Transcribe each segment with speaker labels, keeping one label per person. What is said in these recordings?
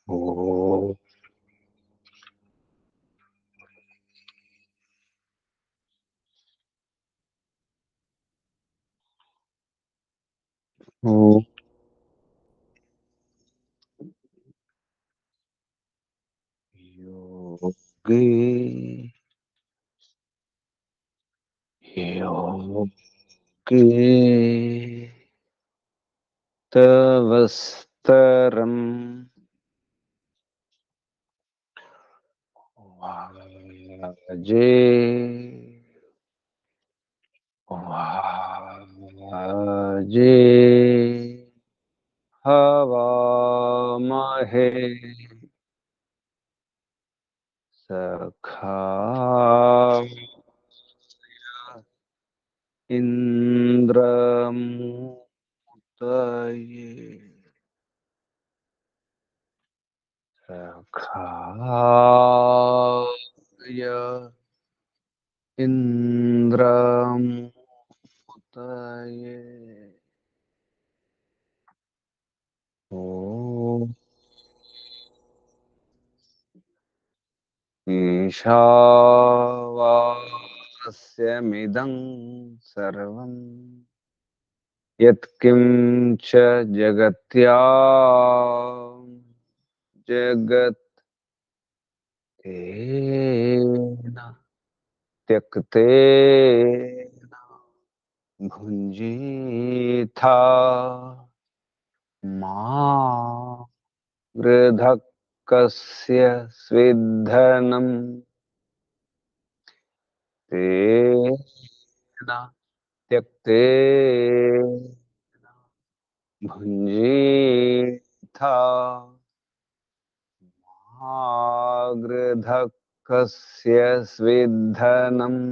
Speaker 1: ओ ओ योगी योगी तवस्तरम वाजे वाजे हवामहे सखा इंद्रमुतये सखाय इंद्रमुतये ॐ ईशावास्यमिदं सर्वं यत्किञ्च जगत्यां जगत्तेन त्यक्तेन भुञ्जीथा मा गृधक्कस्य स्विद्धनं तेन त्यक्तेन भुञ्जीथा आगृधक्कस्य स्विद्धनम्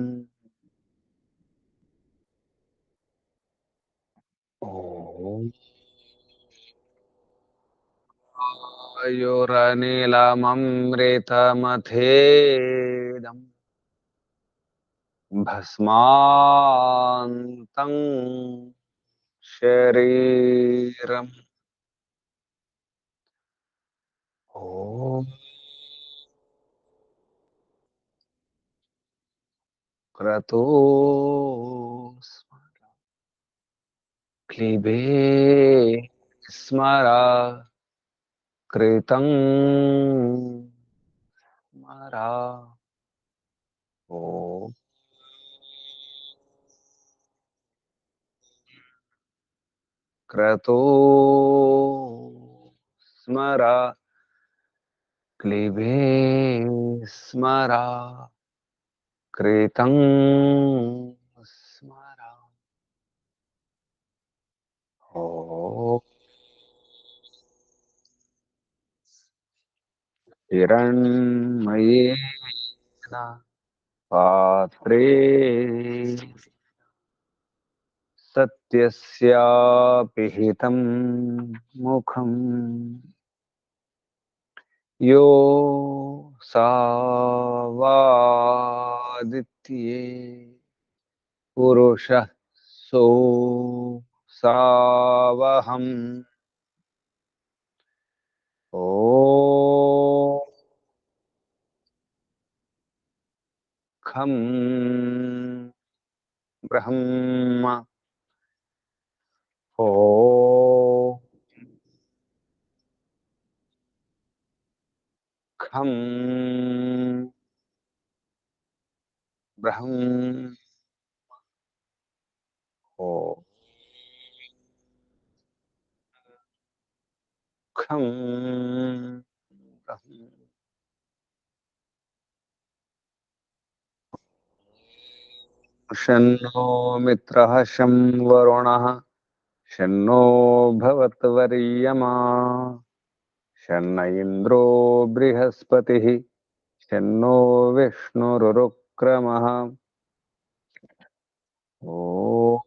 Speaker 1: ॐ आयुरनिलममृतमथेदम् भस्मान्तं शरीरम् ॐ क्रतो क्लिबे स्मरा कृतं स्मरा ॐ क्रतो स्मरा क्लिबे स्मरा कृतं स्मरा ॐ हिरण्मयेन पात्रे सत्यस्यापिहितं मुखम् यो सावादित्ये पुरुषः सो सावहम् ॐ खं ब्रह्म ॐ खं ब्रह्म ॐ खं ब्रह्म शन्नो मित्रः शं वरुणः शन्नो भवत्वर्यमा शन्न इन्द्रो बृहस्पतिः शन्नो विष्णुरुक्रमः ॐ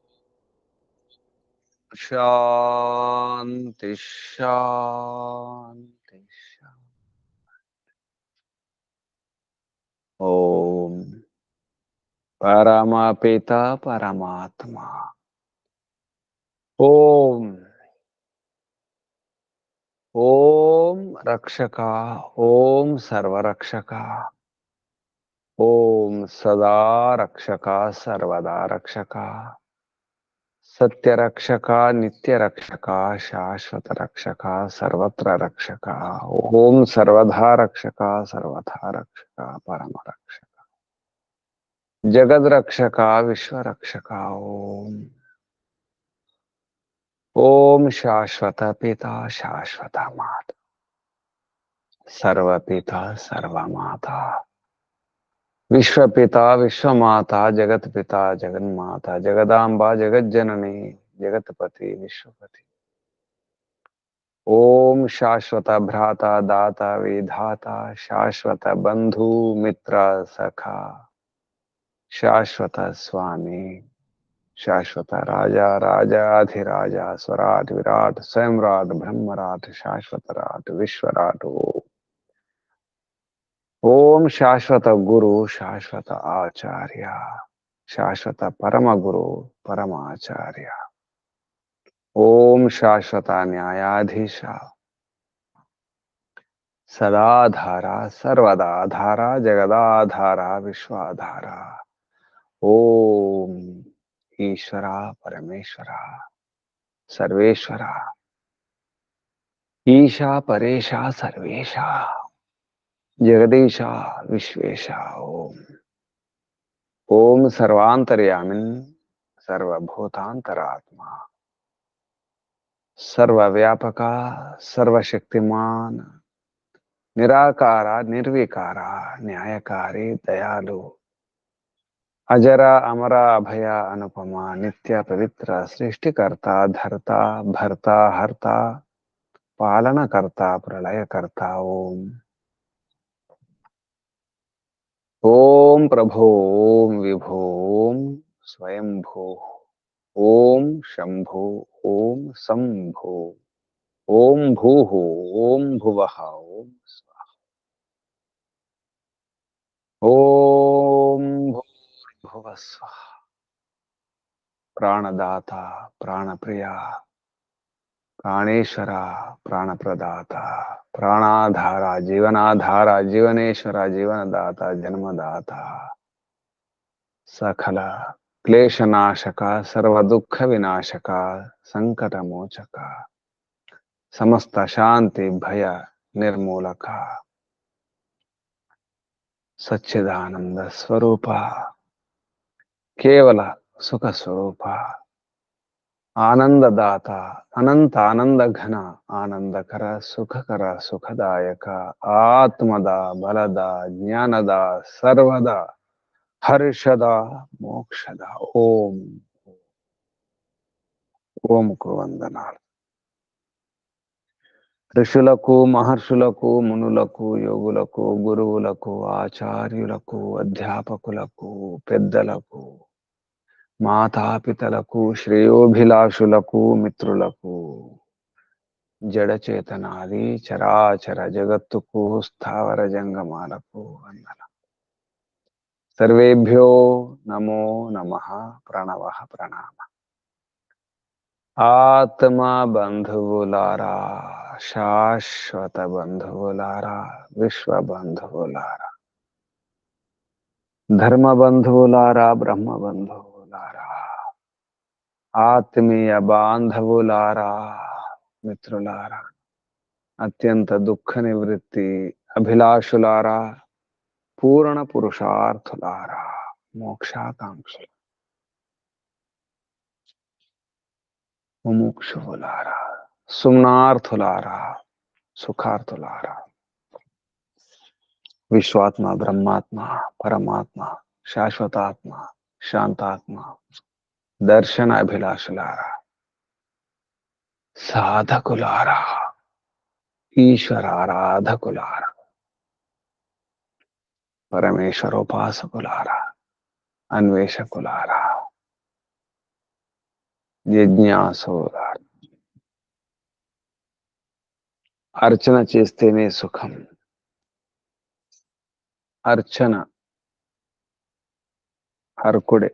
Speaker 1: शान्ति शान्ति ॐ परमपिता परमात्मा। ॐ ఓం రక్షక, ఓం సర్వరక్షక, ఓం సదా రక్షక, సర్వదా రక్షక, సత్యరక్షక, నిత్యరక్షక, శాశ్వత రక్షక, సర్వత్ర రక్షక, ఓం సర్వదా రక్షక, సర్వథా రక్షక, పరమ రక్షక, జగద్రక్షక, విశ్వరక్షక, ఓం ఓం శాశ్వత పిత, శాశ్వత మాత, సర్వపిత, సర్వమాత, విశ్వపిత, విశ్వమాత, జగత్పిత, జగన్మాత, జగదాంబ, జగజ్జనని, జగత్పతి, విశ్వపతి, ఓం శాశ్వత భ్రాత, దాత, విధాత, శాశ్వత బంధు, మిత్ర, సఖ, శాశ్వత స్వామి, శాశ్వత రాజా, రాజాధిరాజ, స్వరాట్, విరాట్, స్వయంరాట్, బ్రహ్మరాట్, శాశ్వత రాట్, విశ్వరాట్, ఓం శాశ్వత గురు, శాశ్వత ఆచార్య, శాశ్వత పరమ గురు, పరమాచార్య, ఓం శాశ్వత న్యాయాధీశ, సదాధార, సర్వదాధార, జగదాధార, విశ్వాధార, ఓం ఈశ్వర, పరమేశ్వర, సర్వేశ్వర, ఈశా, పరేశ, సర్వేశ, జగదీశ, విశ్వేశ, ఓం ఓం సర్వాంతర్యామిన్, సర్వభూతాంతరాత్మ, సర్వవ్యాపక, సర్వశక్తిమాన్, నిరాకార, నిర్వికార, న్యాయకారి, దయాలు, అజర, అమర, అభయ, అనుపమ, నిత్య, పవిత్ర, సృష్టికర్త, ధర్త, భర్త, హర్త, పాలనకర్త, ప్రళయకర్త, ఓం ఓం ప్రభో, ఓం విభో, ఓం స్వయంభూ, ఓం శంభో, ఓం సంభో, ఓం భూః, ఓం భువః, ఓం స్వః, ఓం భూర్భువః స్వః, ప్రాణదాత, ప్రాణప్రియ, ప్రాణేశ్వర, ప్రాణప్రదాత, ప్రాణాధార, జీవనాధార, జీవనేశ్వర, జీవనదాత, జన్మదాత, సకల క్లేశనాశక, సర్వదుఃఖ వినాశక, సంకటమోచక, సమస్త శాంతి భయ నిర్మూలక, సచ్చిదానంద స్వరూప, కేవల సుఖ స్వరూప, ఆనందదాత, అనంత ఆనంద ఘన, ఆనందకర, సుఖకర, సుఖదాయక, ఆత్మద, బలద, జ్ఞానద, సర్వద, హర్షద, మోక్షద, ఓం ఓంకు వందనాలు. ఋషులకు, మహర్షులకు, మునులకు, యోగులకు, గురువులకు, ఆచార్యులకు, అధ్యాపకులకు, పెద్దలకు, మాతాపితలకు, శ్రేయోభిలాషులకు, మిత్రులకు, జడచేతనాది చరాచర జగత్తుకు, స్థావర జంగమాలకు వందనం. సర్వేభ్యో నమో నమః, ప్రణవః ప్రణామ. ఆత్మ బంధువులారా, శాశ్వత బంధువులారా, విశ్వ బంధువులారా, ధర్మ బంధువులారా, బ్రహ్మ బంధువులారా, ఆత్మీయ బాంధవులారా, మిత్రులారా, అత్యంత దుఃఖ నివృత్తి అభిలాషులారా, పూర్ణ పురుషార్థులారా, మోక్షాకాంక్షలు, ముముక్షువులారా, సుమ్నార్థులారా, సుఖార్థులారా, విశ్వాత్మ, బ్రహ్మాత్మ, పరమాత్మ, శాశ్వతాత్మ, శాంతాత్మ, దర్శన అభిలాషులారా, సాధకులారా, ఈశ్వరారాధకులారా, పరమేశ్వరోపాసకులారా, అన్వేషకులారా, జిజ్ఞాసులారా, అర్చన చేస్తేనే సుఖం, అర్చన అర్కుడే,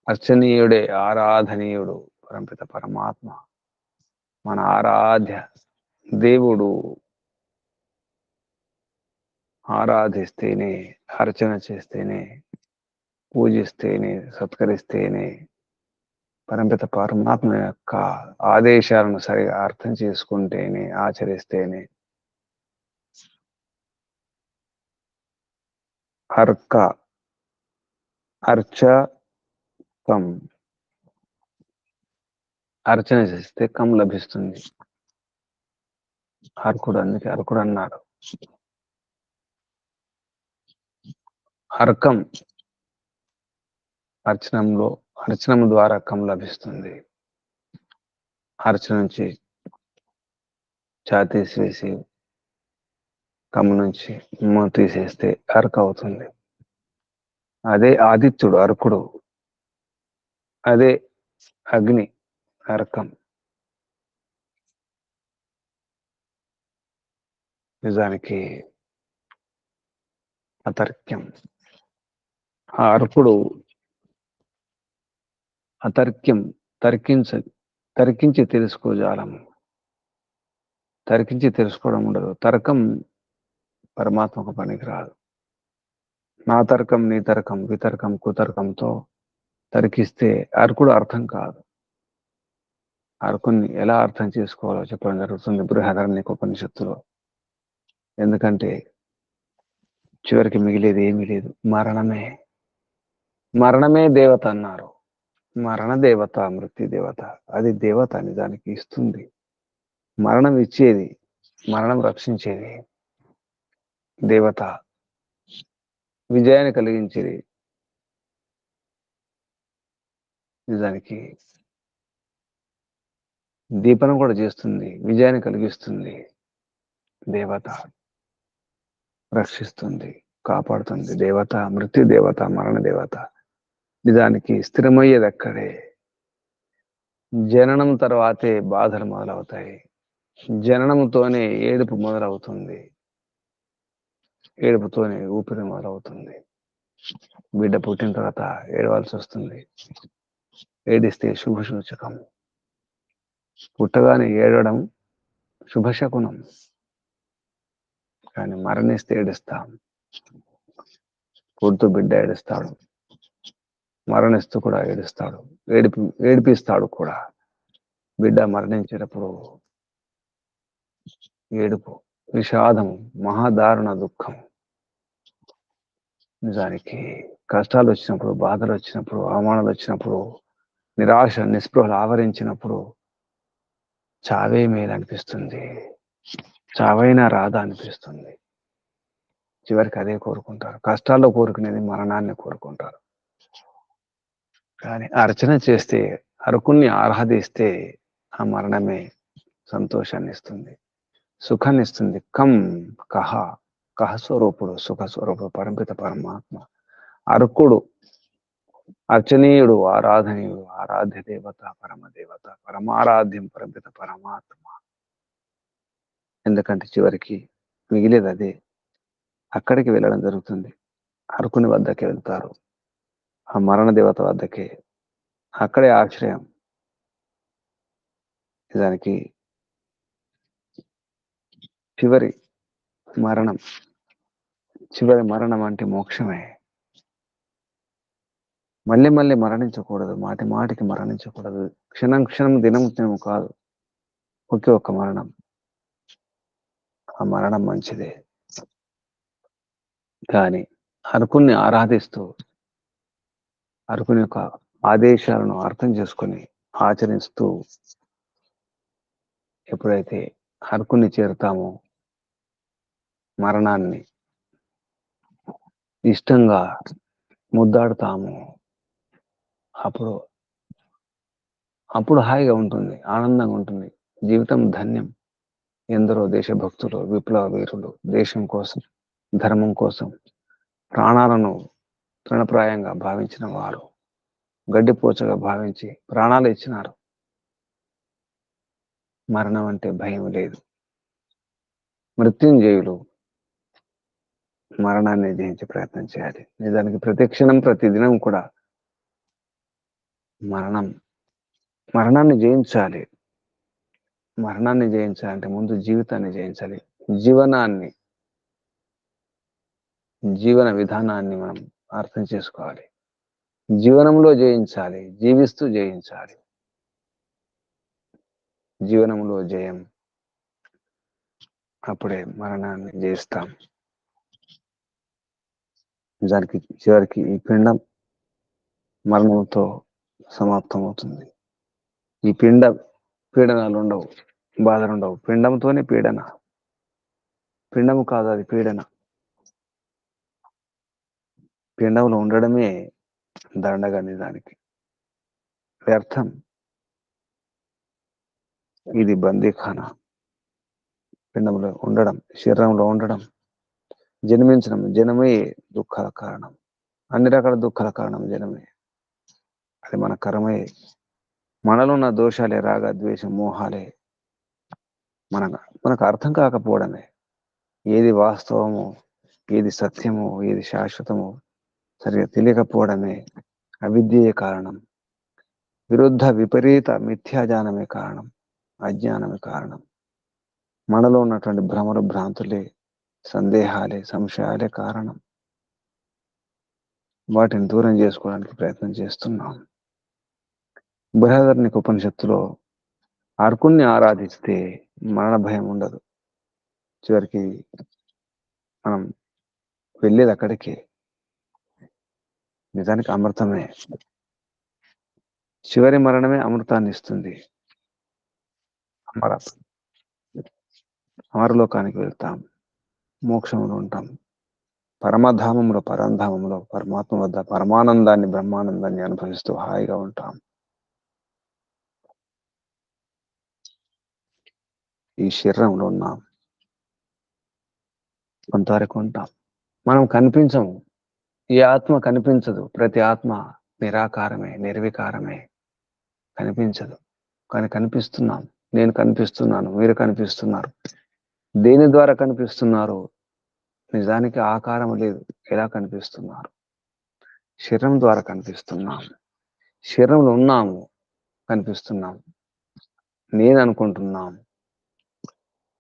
Speaker 1: అర్చనీయుడే, ఆరాధనీయుడు పరంపిత పరమాత్మ. మన ఆరాధ్య దేవుడు ఆరాధిస్తేనే, అర్చన చేస్తేనే, పూజిస్తేనే, సత్కరిస్తేనే, పరమపిత పరమాత్మ యొక్క ఆదేశాలను సరిగా అర్థం చేసుకుంటేనే, ఆచరిస్తేనే అర్క అర్చకం అర్చన చేస్తే కం లభిస్తుంది. అర్కుడు, అందుకే అర్కుడు అన్నాడు. అర్కం అర్చనం ద్వారా కం లభిస్తుంది. అర్చన నుంచి తీసివేసి కమ్ము నుంచి తీసేస్తే అర్క అవుతుంది. అదే ఆదిత్యుడు అర్కుడు, అదే అగ్ని అర్కం. నిజానికి అతర్క్యం. ఆ అర్కుడు అతర్క్యం, తర్కించి తెలుసుకోజాలము. తర్కించి తెలుసుకోవడం ఉండదు. తర్కం పరమాత్మకు పనికిరాదు. నా తర్కం, నీ తర్కం, వితర్కం, కుతర్కంతో తర్కిస్తే అర్కుడు అర్థం కాదు. అర్కుని ఎలా అర్థం చేసుకోవాలో చెప్పడం జరుగుతుంది బృహదారణ్యకోపనిషత్తులో. ఎందుకంటే చివరికి మిగిలేది ఏమీ లేదు, మరణమే. మరణమే దేవత అన్నారు. మరణ దేవత, మృత్యు దేవత. అది దేవత నిజానికి ఇస్తుంది. మరణం ఇచ్చేది, మరణం రక్షించేది దేవత. విజయాన్ని కలిగించేది నిజానికి దీపనం కూడా చేస్తుంది, విజయాన్ని కలిగిస్తుంది దేవత. రక్షిస్తుంది, కాపాడుతుంది దేవత. మృత్యు దేవత, మరణ దేవత. నిజానికి స్థిరమయ్యేది అక్కడే. జననం తర్వాతే బాధలు మొదలవుతాయి. జననంతోనే ఏడుపు మొదలవుతుంది. ఏడుపుతోనే ఊపిరి మొదలవుతుంది. బిడ్డ పుట్టిన తర్వాత ఏడవలసి వస్తుంది. ఏడిస్తే శుభసూచకం. పుట్టగానే ఏడవడం శుభశకునం. కానీ మరణిస్తే ఏడుస్తాం. పుడుతూ బిడ్డ ఏడుస్తాడు, మరణిస్తూ కూడా ఏడుస్తాడు, ఏడిపిస్తాడు కూడా. బిడ్డ మరణించేటప్పుడు ఏడుపు, విషాదం, మహాదారుణ దుఃఖం. నిజానికి కష్టాలు వచ్చినప్పుడు, బాధలు వచ్చినప్పుడు, అవమానాలు వచ్చినప్పుడు, నిరాశ నిస్పృహలు ఆవరించినప్పుడు చావే మేలు అనిపిస్తుంది. చావైనా రాదా అనిపిస్తుంది. చివరికి అదే కోరుకుంటారు. కష్టాల్లో కోరుకునేది మరణాన్ని కోరుకుంటారు. కానీ అర్చన చేస్తే, అరకుణ్ణి ఆరాధిస్తే ఆ మరణమే సంతోషాన్ని ఇస్తుంది, సుఖాన్ని ఇస్తుంది. కహ స్వరూపుడు, సుఖ స్వరూపుడు పరమపిత పరమాత్మ. అర్కుడు అర్చనీయుడు, ఆరాధనీయుడు, ఆరాధ్య దేవత, పరమదేవత, పరమారాధ్యం పరమపిత పరమాత్మ. ఎందుకంటే చివరికి మిగిలేది అదే. అక్కడికి వెళ్ళడం జరుగుతుంది. అర్కుని వద్దకే వెళ్తారు, ఆ మరణ దేవత వద్దకే. అక్కడే ఆశ్రయం. నిజానికి చివరి మరణం అంటే మోక్షమే. మళ్ళీ మళ్ళీ మరణించకూడదు, మాటి మాటికి మరణించకూడదు. క్షణం క్షణం, దినం దినం కాదు, ఒకే ఒక్క మరణం. ఆ మరణం మంచిదే. కానీ అర్కుని ఆరాధిస్తూ, అర్కుని యొక్క ఆదేశాలను అర్థం చేసుకొని ఆచరిస్తూ ఎప్పుడైతే అర్కుని చేరుతామో, మరణాన్ని ఇష్టంగా ముద్దాడుతాము, అప్పుడు హాయిగా ఉంటుంది, ఆనందంగా ఉంటుంది. జీవితం ధన్యం. ఎందరో దేశభక్తులు, విప్లవ వీరులు దేశం కోసం, ధర్మం కోసం ప్రాణాలను తృణప్రాయంగా భావించిన వారు, గడ్డిపోచగా భావించి ప్రాణాలు ఇచ్చినారు. మరణం అంటే భయం లేదు. మృత్యుంజయులు మరణాన్ని జయించే ప్రయత్నం చేయాలి. నిజానికి ప్రతి క్షణం, ప్రతి దినం కూడా మరణాన్ని జయించాలి. మరణాన్ని జయించాలంటే ముందు జీవితాన్ని జయించాలి. జీవన విధానాన్ని మనం అర్థం చేసుకోవాలి. జీవనంలో జయించాలి, జీవిస్తూ జయించాలి. జీవనంలో జయం, అప్పుడే మరణాన్ని జయిస్తాం. నిజానికి చివరికి ఈ పిండం మరణంతో సమాప్తమవుతుంది. ఈ పీడనాలు ఉండవు, బాధలు ఉండవు. పిండంతోనే పీడన. పిండము కాదు, అది పీడన. పిండంలో ఉండడమే దండగా నిజానికి. వ్యర్థం. ఇది బందీఖానా. పిండంలో ఉండడం, శరీరంలో ఉండడం, జన్మించడం, జనమే దుఃఖాల కారణం. అన్ని రకాల దుఃఖాల కారణం జనమే. అది మన కర్మే. మనలో ఉన్న దోషాలే, రాగ ద్వేషం, మోహాలే మనకు అర్థం కాకపోవడమే. ఏది వాస్తవమో, ఏది సత్యమో, ఏది శాశ్వతమో సరిగా తెలియకపోవడమే అవిద్యే కారణం. విరుద్ధ విపరీత మిథ్యాజ్ఞానమే కారణం. అజ్ఞానమే కారణం. మనలో ఉన్నటువంటి భ్రమలు, భ్రాంతులే, సందేహాలే, సంశయాలే కారణం. వాటిని దూరం చేసుకోవడానికి ప్రయత్నం చేస్తున్నాం. బృహదారణ్యక ఉపనిషత్తులో అర్కుణ్ణి ఆరాధిస్తే మరణ భయం ఉండదు. చివరికి మనం వెళ్ళేది అక్కడికే. నిజానికి అమృతమే. చివరి మరణమే అమృతాన్ని ఇస్తుంది. అమరలోకానికి వెళ్తాం, మోక్షంలో ఉంటాం. పరమధామంలో, పరంధామంలో పరమాత్మ వద్ద పరమానందాన్ని, బ్రహ్మానందాన్ని అనుభవిస్తూ హాయిగా ఉంటాం. ఈ శరీరంలో ఉన్నాం, కొంతవరకు ఉంటాం. మనం కనిపించము. ఈ ఆత్మ కనిపించదు. ప్రతి ఆత్మ నిరాకారమే, నిర్వికారమే, కనిపించదు. కానీ కనిపిస్తున్నాం. నేను కనిపిస్తున్నాను, మీరు కనిపిస్తున్నారు. దేని ద్వారా కనిపిస్తున్నారు? నిజానికి ఆకారం లేదు. ఎలా కనిపిస్తున్నారు? శరీరం ద్వారా కనిపిస్తున్నాం. శరీరంలో ఉన్నాము, కనిపిస్తున్నాం. నేను అనుకుంటున్నాం,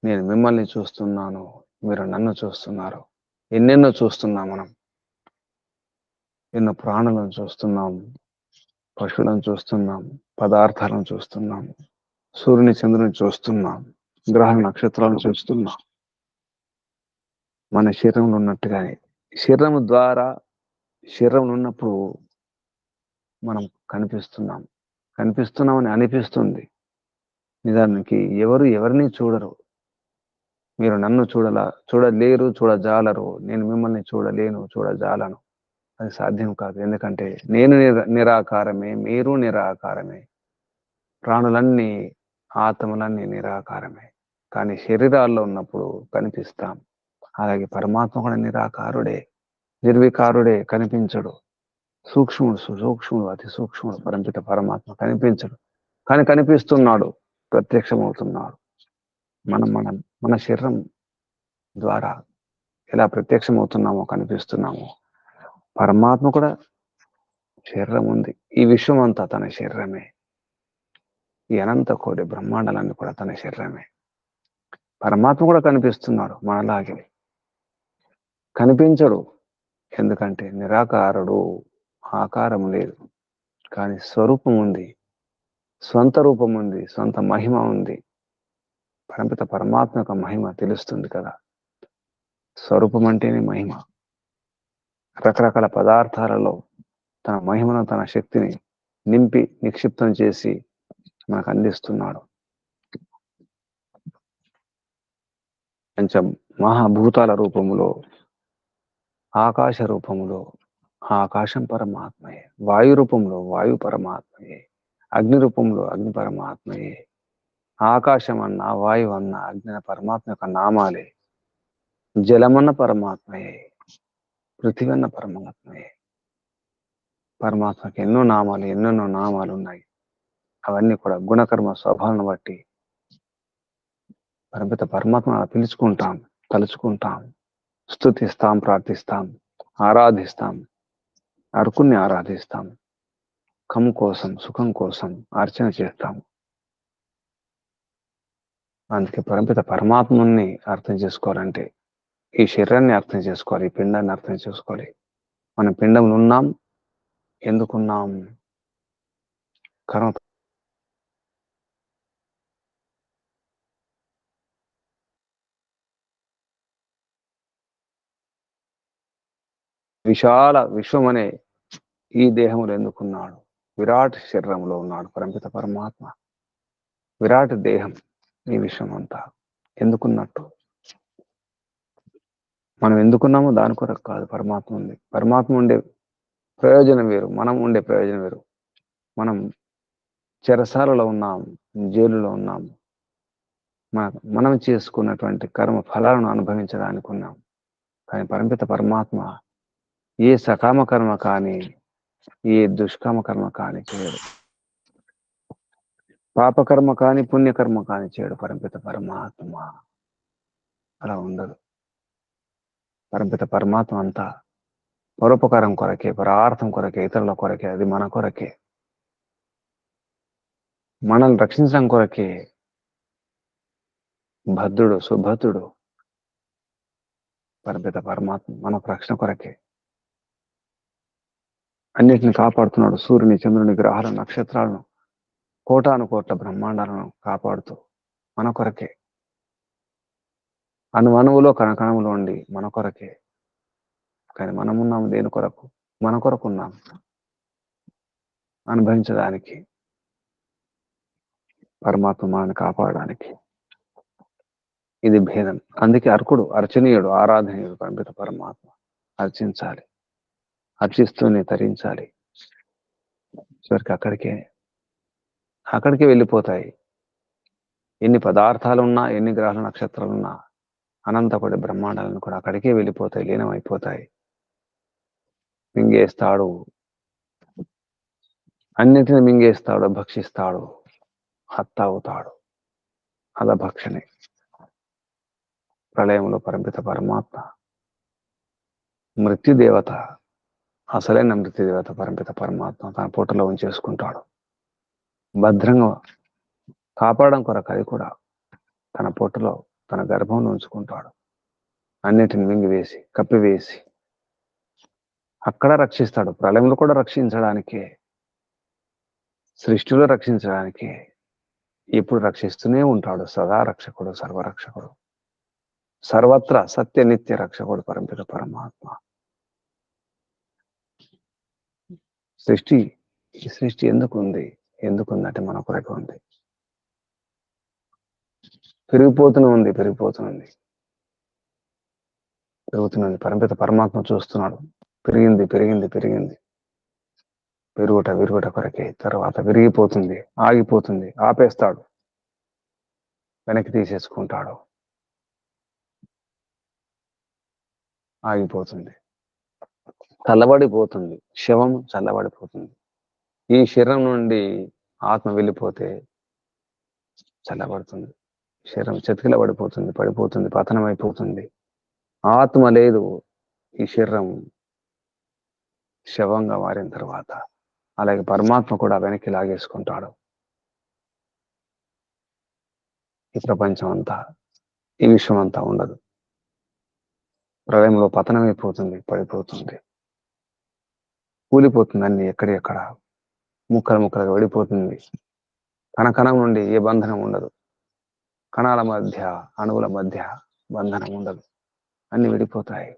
Speaker 1: నేను మిమ్మల్ని చూస్తున్నాను, మీరు నన్ను చూస్తున్నారు. ఎన్నెన్నో చూస్తున్నాం మనం. ఎన్నో ప్రాణులను చూస్తున్నాం, పశువులను చూస్తున్నాం, పదార్థాలను చూస్తున్నాం, సూర్యుని చంద్రుని చూస్తున్నాం, గ్రహ నక్షత్రాలను చూస్తున్నాం. మన శరీరంలో ఉన్నట్టుగానే శరీరం ద్వారా, శరీరంలో ఉన్నప్పుడు మనం కనిపిస్తున్నామని అనిపిస్తుంది. నిజానికి ఎవరు ఎవరిని చూడరు. మీరు నన్ను చూడలేరు, చూడజాలరు. నేను మిమ్మల్ని చూడలేను, చూడజాలను. అది సాధ్యం కాదు. ఎందుకంటే నేను నిరాకారమే, మీరు నిరాకారమే, ప్రాణులన్నీ, ఆత్మలన్నీ నిరాకారమే. కానీ శరీరాల్లో ఉన్నప్పుడు కనిపిస్తాం. అలాగే పరమాత్మ కూడా నిరాకారుడే, నిర్వికారుడే, కనిపించడు. సూక్ష్ముడు, అతి సూక్ష్ముడు పరంపిత పరమాత్మ కనిపించడు. కానీ కనిపిస్తున్నాడు, ప్రత్యక్షమవుతున్నాడు. మన శరీరం ద్వారా ఎలా ప్రత్యక్షమవుతున్నామో, కనిపిస్తున్నామో, పరమాత్మ కూడా శరీరం ఉంది. ఈ విశ్వం అంతా తన శరీరమే. ఈ అనంత కోటి బ్రహ్మాండాలన్నీ కూడా తన శరీరమే. పరమాత్మ కూడా కనిపిస్తున్నాడు మనలాగే. కనిపించడు, ఎందుకంటే నిరాకారుడు. ఆకారం లేదు, కానీ స్వరూపం ఉంది, స్వంత రూపం ఉంది, స్వంత మహిమ ఉంది. పరంపిత పరమాత్మ యొక్క మహిమ తెలుస్తుంది కదా. స్వరూపం అంటేనే మహిమ. రకరకాల పదార్థాలలో తన మహిమను, తన శక్తిని నింపి నిక్షిప్తం చేసి మనకు అందిస్తున్నాడు. పంచ మహాభూతాల రూపములో, ఆకాశ రూపములో ఆకాశం పరమాత్మయే, వాయు రూపంలో వాయు పరమాత్మయే, అగ్ని రూపంలో అగ్ని పరమాత్మయే. ఆకాశం అన్న, వాయువు అన్న, అగ్ని పరమాత్మ యొక్క నామాలే. జలమన్న పరమాత్మయే, పృథివీ అన్న పరమాత్మయే. పరమాత్మకి ఎన్నెన్నో నామాలు ఉన్నాయి. అవన్నీ కూడా గుణకర్మ స్వభావాలను బట్టి పరమిత పరమాత్మ పిలుచుకుంటాం, తలుచుకుంటాం, స్తుతిస్తాం, ప్రార్థిస్తాం, ఆరాధిస్తాం. అర్కుణ్ణి ఆరాధిస్తాం. కము కోసం, సుఖం కోసం అర్చన చేస్తాం. అందుకే పరమాత్మని అర్థం చేసుకోవాలంటే ఈ శరీరాన్ని అర్థం చేసుకోవాలి, ఈ పిండాన్ని అర్థం చేసుకోవాలి. మనం పిండంలో ఉన్నాం, ఎందుకున్నాం? కర్మ విశాల విశ్వం అనే ఈ దేహంలో ఎందుకున్నాడు? విరాట్ శరీరంలో ఉన్నాడు పరమాత్మ. విరాట్ దేహం ఈ విశ్వం అంతా ఎందుకున్నట్టు? మనం ఎందుకున్నామో దాని కొరకు కాదు, పరమాత్మ ఉంది. పరమాత్మ ఉండే ప్రయోజనం వేరు, మనం ఉండే ప్రయోజనం వేరు. మనం చెరసాలలో ఉన్నాం, జైలులో ఉన్నాం, మనం చేసుకున్నటువంటి కర్మ ఫలాలను అనుభవించడానికి ఉన్నాం. కానీ పరమాత్మ ఏ సకామ కర్మ కానీ ఏ దుష్కామ కర్మ కానీ చేయడు, పాపకర్మ కానీ పుణ్యకర్మ కానీ చేయడు పరమాత్మ. అలా ఉండదు. పరమాత్మ అంతా పరోపకారం కొరకే, పరార్థం కొరకే, ఇతరుల కొరకే, అది మన కొరకే, మనల్ని రక్షించడం కొరకే. భద్రుడు సుభద్రుడు పరమాత్మ మన రక్షణ కొరకే అన్నిటిని కాపాడుతున్నాడు. సూర్యుని, చంద్రుని, గ్రహాలను, నక్షత్రాలను, కోటాను కోట్ల బ్రహ్మాండాలను కాపాడుతూ మన కొరకే. అణువులో కణకణములో ఉండి మన కొరకే. కానీ మనమున్నాము దేని కొరకు? మన కొరకు ఉన్నాం, అనుభవించడానికి. పరమాత్మ మనల్ని కాపాడడానికి. ఇది భేదం. అందుకే అర్కుడు అర్చనీయుడు, ఆరాధనీయుడు పరమాత్మ. అర్చించాలి, అర్చిస్తూనే తరించాలి. చివరికి అక్కడికే వెళ్ళిపోతాయి. ఎన్ని పదార్థాలున్నా, ఎన్ని గ్రహాల నక్షత్రాలున్నా, అనంతకోటి బ్రహ్మాండాలను కూడా అక్కడికే వెళ్ళిపోతాయి, లీనమైపోతాయి. మింగేస్తాడు, అన్నిటిని మింగేస్తాడు, భక్షిస్తాడు, హత్తావుతాడు. అద భక్షణే. ప్రళయంలో పరమాత్మ మృత్యుదేవత, అసలైన మృత్యుదేవత పరమాత్మ తన పొట్టలో ఉంచేసుకుంటాడు. భద్రంగా కాపాడడం కొరకు అది కూడా తన పొట్టలో, తన గర్భంలో ఉంచుకుంటాడు. అన్నిటిని మింగివేసి, కప్పివేసి అక్కడ రక్షిస్తాడు. ప్రళయంలో కూడా రక్షించడానికే, సృష్టిలో రక్షించడానికే, ఇప్పుడు రక్షిస్తూనే ఉంటాడు. సదా రక్షకుడు, సర్వరక్షకుడు, సర్వత్ర సత్య నిత్య రక్షకుడు పరమాత్మ. ఈ సృష్టి ఎందుకుందంటే మన కొరకు ఉంది. పెరిగిపోతున్నది పరమాత్మ చూస్తున్నాడు. పెరిగింది పెరుగుట కొరకే. తర్వాత విరిగిపోతుంది, ఆగిపోతుంది, ఆపేస్తాడు, వెనక్కి తీసేసుకుంటాడు, ఆగిపోతుంది, చల్లబడిపోతుంది, శవం చల్లబడిపోతుంది. ఈ శరీరం నుండి ఆత్మ వెళ్ళిపోతే చల్లబడుతుంది, శరీరం చతికిల పడిపోతుంది, పతనం అయిపోతుంది. ఆత్మ లేదు, ఈ శరీరం శవంగా మారిన తర్వాత. అలాగే పరమాత్మ కూడా వెనక్కి లాగేసుకుంటాడు. ఈ ప్రపంచం అంతా, ఈ విశ్వం అంతా ఉండదు. ప్రళయంలో పతనమైపోతుంది, పడిపోతుంది, కూలిపోతుంది. అన్ని ఎక్కడెక్కడ ముక్కలుగా విడిపోతుంది. కణకణం నుండి ఏ బంధనం ఉండదు. కణాల మధ్య, అణువుల మధ్య బంధనం ఉండదు. అన్ని విడిపోతాయి,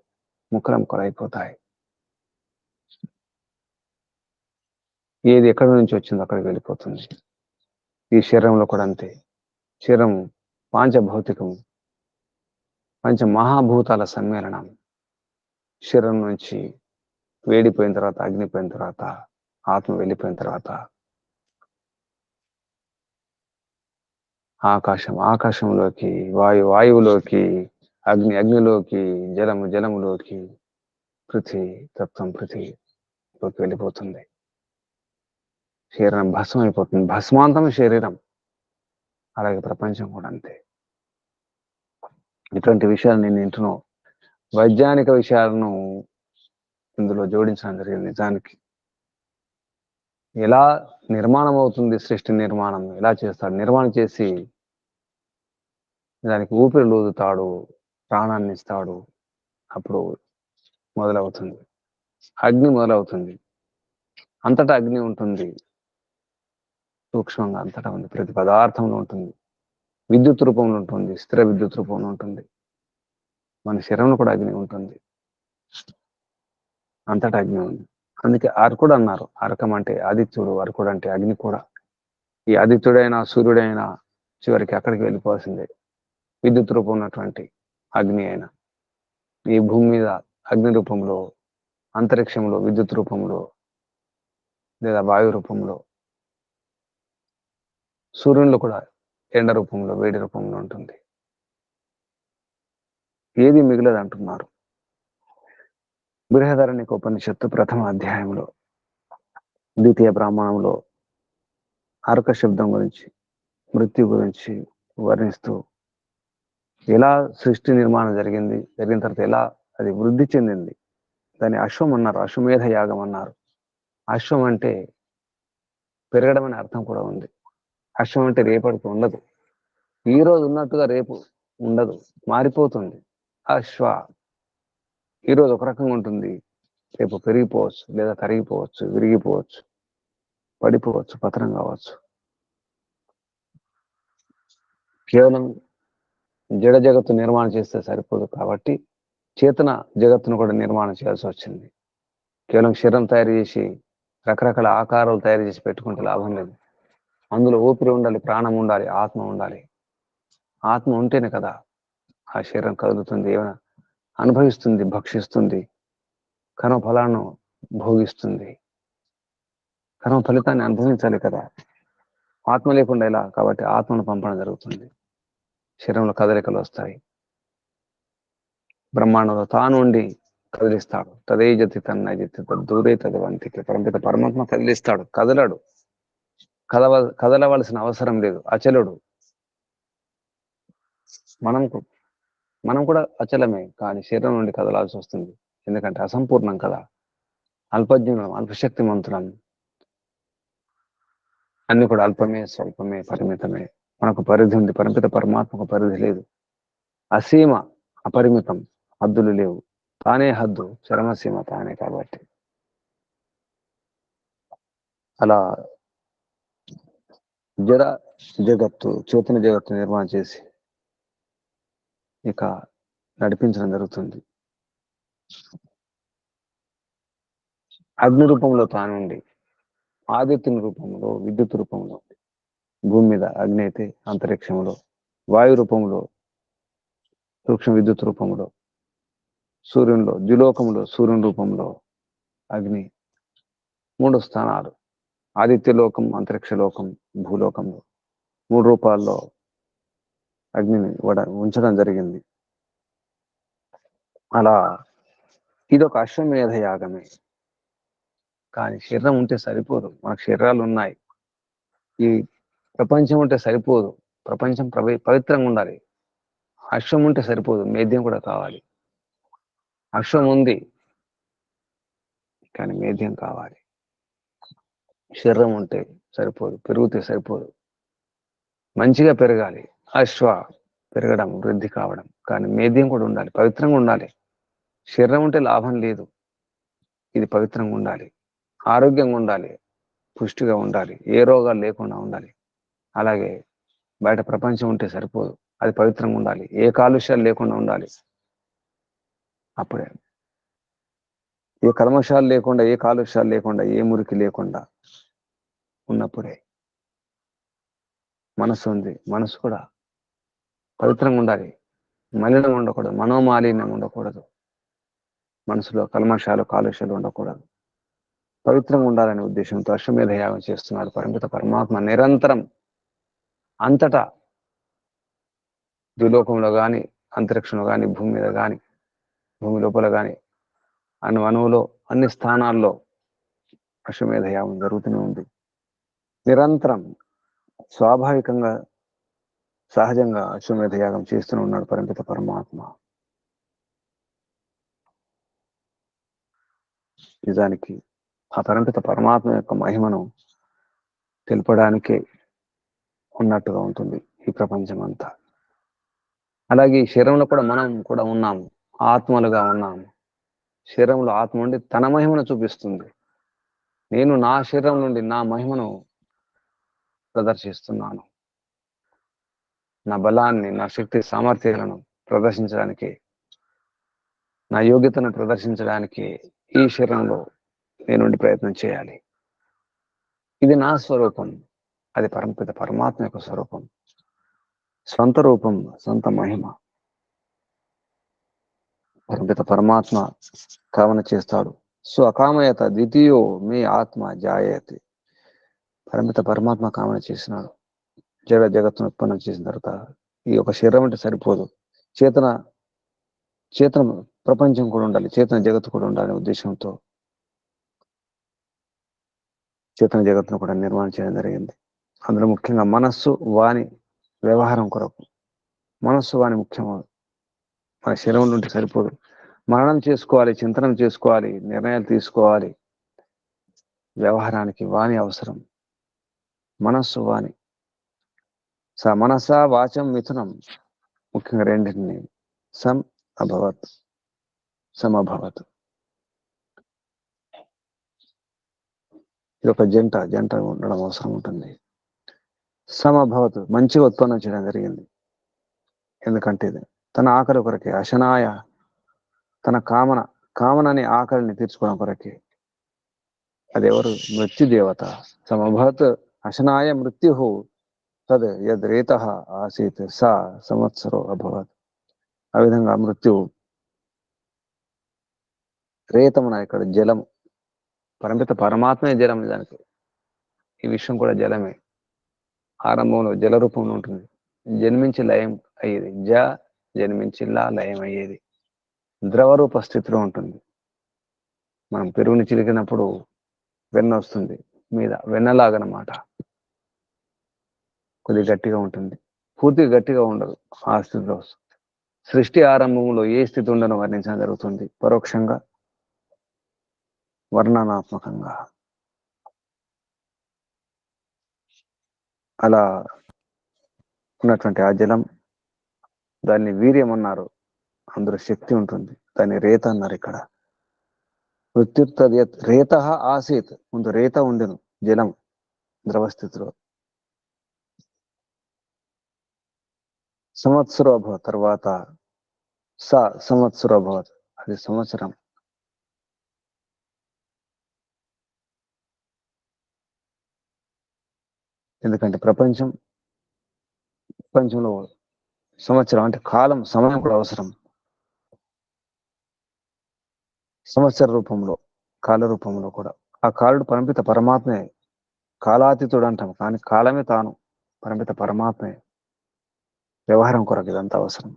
Speaker 1: ముక్కలైపోతాయి. ఏది ఎక్కడి నుంచి వచ్చిందో అక్కడికి వెళ్ళిపోతుంది. ఈ శరీరంలో కూడా అంతే. శరీరం పాంచభౌతికం, పంచమహాభూతాల సమ్మేళనం. శరీరం నుంచి వేడిపోయిన తర్వాత, అగ్నిపోయిన తర్వాత, ఆత్మ వెళ్ళిపోయిన తర్వాత ఆకాశంలోకి, వాయువులోకి, అగ్నిలోకి, జలములోకి, పృథ్వీలోకి వెళ్ళిపోతుంది. శరీరం భస్మం అయిపోతుంది, భస్మాంతం శరీరం. అలాగే ప్రపంచం కూడా అంతే. ఇటువంటి విషయాలు నేను వింటున్నాను. వైజ్ఞానిక విషయాలను ఇందులో జోడించడం జరిగింది. నిజానికి ఎలా నిర్మాణం అవుతుంది, సృష్టి నిర్మాణం ఎలా చేస్తాడు? నిర్మాణం చేసి దానికి ఊపిరి లూదుతాడు, ప్రాణాన్ని ఇస్తాడు. అప్పుడు మొదలవుతుంది అగ్ని మొదలవుతుంది. అంతటా అగ్ని ఉంటుంది, సూక్ష్మంగా అంతటా ఉంది, ప్రతి పదార్థంలో ఉంటుంది, విద్యుత్ రూపంలో ఉంటుంది, స్థిర విద్యుత్ రూపంలో ఉంటుంది. మన శరీరంలో కూడా అగ్ని ఉంటుంది, అంతటా అగ్ని ఉంది. అందుకే అర్కుడు అన్నారు. అర్కం అంటే ఆదిత్యుడు, అర్కుడు అంటే అగ్ని కూడా. ఈ ఆదిత్యుడైనా సూర్యుడైనా చివరికి అక్కడికి వెళ్ళిపోవాల్సిందే, విద్యుత్ రూపం ఉన్నటువంటి అగ్ని అయినా. ఈ భూమి మీద అగ్ని రూపంలో, అంతరిక్షంలో విద్యుత్ రూపంలో, లేదా వాయు రూపంలో, సూర్యునిలో కూడా ఎండ రూపంలో, వేడి రూపంలో ఉంటుంది. ఏది మిగలదు అంటున్నారు. బృహదారణ్యక ఉపనిషత్తు ప్రథమ అధ్యాయంలో, ద్వితీయ బ్రాహ్మణంలో అర్క శబ్దం గురించి, మృత్యు గురించి వర్ణిస్తూ ఎలా సృష్టి నిర్మాణం జరిగిన తర్వాత ఎలా అది వృద్ధి చెందింది, దాన్ని అశ్వం అన్నారు, అశ్వమేధ యాగం అన్నారు. అశ్వం అంటే పెరగడం అనే అర్థం కూడా ఉంది. అశ్వం అంటే రేపటికి ఉండదు, ఈ రోజు ఉన్నట్టుగా రేపు ఉండదు, మారిపోతుంది. అశ్వ ఈరోజు ఒక రకంగా ఉంటుంది, రేపు పెరిగిపోవచ్చు, లేదా కరిగిపోవచ్చు, విరిగిపోవచ్చు, పడిపోవచ్చు, పతనం కావచ్చు. కేవలం జడ జగత్తు నిర్మాణం చేస్తే సరిపోదు కాబట్టి చేతన జగత్తును కూడా నిర్మాణం చేయాల్సి వచ్చింది. కేవలం శరీరం తయారు చేసి రకరకాల ఆకారాలు తయారు చేసి పెట్టుకుంటే లాభం లేదు. అందులో ఊపిరి ఉండాలి, ప్రాణం ఉండాలి, ఆత్మ ఉండాలి. ఆత్మ ఉంటేనే కదా ఆ శరీరం కదులుతుంది, ఏమైనా అనుభవిస్తుంది, భక్షిస్తుంది, కర్మ ఫలాలను భోగిస్తుంది. కర్మ ఫలితాన్ని అనుభవించాలి కదా. ఆత్మ లేకుండా ఎలా? కాబట్టి ఆత్మను పంపడం జరుగుతుంది, శరీరంలో కదలికలు వస్తాయి. బ్రహ్మాండంలో తాను ఉండి కదిలిస్తాడు. తదేజతి తన్నజతి దూరే తదవంతికి. పరమిత పరమాత్మ కదిలిస్తాడు, కదలడు. కదలవలసిన అవసరం లేదు, అచలుడు. మనం కూడా అచలమే, కానీ శరీరం నుండి కదలాల్సి వస్తుంది. ఎందుకంటే అసంపూర్ణం కదా, అల్పజ్ఞులం, అల్పశక్తిమంతులం. అన్ని కూడా అల్పమే, స్వల్పమే, పరిమితమే. మనకు పరిధి ఉంది, పరిమిత పరమాత్మకు పరిధి లేదు. అసీమ, అపరిమితం, హద్దులు లేవు. తానే హద్దు, చరమసీమ తానే. కాబట్టి అలా జడ జగత్తు, చేతన జగత్తు నిర్మాణం చేసి ఇక నడిపించడం జరుగుతుంది. అగ్ని రూపంలో తానుండి, ఆదిత్యుని రూపంలో, విద్యుత్ రూపంలో, భూమి మీద అగ్ని అయితే అంతరిక్షంలో, వాయు రూపంలో, సూక్ష్మ విద్యుత్ రూపంలో, సూర్యునిలో, ద్యులోకంలో సూర్యుని రూపంలో అగ్ని. 3 స్థానాలు, ఆదిత్యలోకం, అంతరిక్షలోకం, భూలోకంలో 3 రూపాల్లో అగ్నిని ఉంచడం జరిగింది. అలా ఇదొక అశ్వమేధ యాగమే. కానీ శరీరం ఉంటే సరిపోదు, మనకు శరీరాలు ఉన్నాయి. ఈ ప్రపంచం ఉంటే సరిపోదు, ప్రపంచం పవిత్రంగా ఉండాలి. అశ్వం ఉంటే సరిపోదు, మేధ్యం కూడా కావాలి. అశ్వం ఉంది కానీ మేధ్యం కావాలి. శరీరం ఉంటే సరిపోదు, పెరిగితే సరిపోదు, మంచిగా పెరగాలి. అశ్వ పెరగడం, వృద్ధి కావడం, కానీ మేధ్యం కూడా ఉండాలి, పవిత్రంగా ఉండాలి. శరీరం ఉంటే లాభం లేదు, ఇది పవిత్రంగా ఉండాలి, ఆరోగ్యంగా ఉండాలి, పుష్టిగా ఉండాలి, ఏ రోగాలు లేకుండా ఉండాలి. అలాగే బయట ప్రపంచం ఉంటే సరిపోదు, అది పవిత్రంగా ఉండాలి, ఏ కాలుష్యాలు లేకుండా ఉండాలి. అప్పుడే ఏ కల్మషాలు లేకుండా, ఏ కాలుష్యాలు లేకుండా, ఏ మురికి లేకుండా ఉన్నప్పుడే మనసు ఉంది, మనసు కూడా పవిత్రంగా ఉండాలి, మలినం ఉండకూడదు, మనోమాలిన్యం ఉండకూడదు, మనసులో కల్మషాలు, కాలుష్యాలు ఉండకూడదు, పవిత్రంగా ఉండాలనే ఉద్దేశంతో అశ్వమేధ యాగం చేస్తున్నారు పరిమిత పరమాత్మ. నిరంతరం అంతటా, ద్విలోకంలో కానీ, అంతరిక్షంలో కానీ, భూమి మీద కానీ, భూమి లోపల కానీ, అణువులో, అన్ని స్థానాల్లో అశ్వమేధ యాగం జరుగుతూనే ఉంది. నిరంతరం స్వాభావికంగా, సహజంగా అశ్వమేధ యాగం చేస్తూనే ఉన్నాడు పరిమిత పరమాత్మ. నిజానికి ఆ పరిమిత పరమాత్మ యొక్క మహిమను తెలపడానికే ఉన్నట్టుగా ఉంటుంది ఈ ప్రపంచం అంతా. అలాగే ఈ శరీరంలో కూడా మనం కూడా ఉన్నాము, ఆత్మలుగా ఉన్నాము. శరీరంలో ఆత్మ ఉండి తన మహిమను చూపిస్తుంది. నేను నా శరీరం నుండి నా మహిమను ప్రదర్శిస్తున్నాను. నా బలాన్ని, నా శక్తి సామర్థ్యాలను ప్రదర్శించడానికి, నా యోగ్యతను ప్రదర్శించడానికి ఈ శరీరంలో నేనుండి ప్రయత్నం చేయాలి. ఇది నా స్వరూపం, అది పరమపిత పరమాత్మ యొక్క స్వరూపం, స్వంత రూపం, సొంత మహిమ. పరమపిత పరమాత్మ కామన చేస్తాడు. సో అకామయత ద్వితీయో మీ ఆత్మ జాయతి. పరమిత పరమాత్మ కామన చేసినాడు. జగత్తును ఉత్పన్నం చేసిన తర్వాత ఈ యొక్క శరీరం అంటే సరిపోదు, చేతన చేతన ప్రపంచం కూడా ఉండాలి, చేతన జగత్తు కూడా ఉండాలనే ఉద్దేశంతో చేతన జగత్తును కూడా నిర్మాణం చేయడం జరిగింది. అందులో ముఖ్యంగా మనస్సు వాణి వ్యవహారం కొరకు. మనస్సు వాణి ముఖ్యము. మన శరీరం ఉంటే సరిపోదు, మననం చేసుకోవాలి, చింతనం చేసుకోవాలి, నిర్ణయాలు తీసుకోవాలి. వ్యవహారానికి వాణి అవసరం. మనస్సు వాణి. మనస వాచం మిథునం, ముఖ్యంగా రెండింటిని అభవత్ సమభవత్. ఇది ఒక జంట ఉండడం అవసరం ఉంటుంది. సమభవత్ మంచిగా ఉత్పన్నం చేయడం జరిగింది. ఎందుకంటే ఇది తన ఆకలి కొరకే, అశనాయ తన కామనని ఆకలిని తీర్చుకోవడం కొరకే. అదెవరు? మృత్యుదేవత. సమభవత్ అశనాయ మృత్యు తద్ యద్ రేత ఆసీత్ సా సంవత్సరో అభవత్. ఆ విధంగా మృత్యు రేతమున ఇక్కడ జలము, పరమిత పరమాత్మే జలం. దానికి ఈ విషయం కూడా జలమే. ఆరంభంలో జల రూపంలో ఉంటుంది, జన్మించి లయం అయ్యేది. జన్మించి లయం అయ్యేది. ద్రవరూప స్థితిలో ఉంటుంది. మనం పెరుగుని చిలికినప్పుడు వెన్న వస్తుంది మీద, వెన్నలాగనమాట. కొద్దిగా గట్టిగా ఉంటుంది, పూర్తిగా గట్టిగా ఉండదు. ఆ స్థితిలో సృష్టి ఆరంభంలో ఏ స్థితి ఉండనో వర్ణించడం జరుగుతుంది, పరోక్షంగా వర్ణనాత్మకంగా. అలా ఉన్నటువంటి ఆ జలం, దాన్ని వీర్యం అన్నారు. అందులో శక్తి ఉంటుంది, దాన్ని రేత అన్నారు. ఇక్కడ మృత్యుర్తద్యత్ రేత ఆసీత్, ముందు రేత ఉండెను జలం ద్రవస్థితిలో. సంవత్సరం అభవత్, తర్వాత సంవత్సరం అభవత్, అది సంవత్సరం. ఎందుకంటే ప్రపంచంలో సంవత్సరం అంటే కాలం, సమయం కూడా అవసరం. సంవత్సర రూపంలో, కాల రూపంలో కూడా. ఆ కాలుడు పరమిత పరమాత్మే. కాలాతీతుడు అంటాం, కానీ కాలమే తాను, పరమిత పరమాత్మే. వ్యవహారం కొరకు ఇదంతా అవసరం.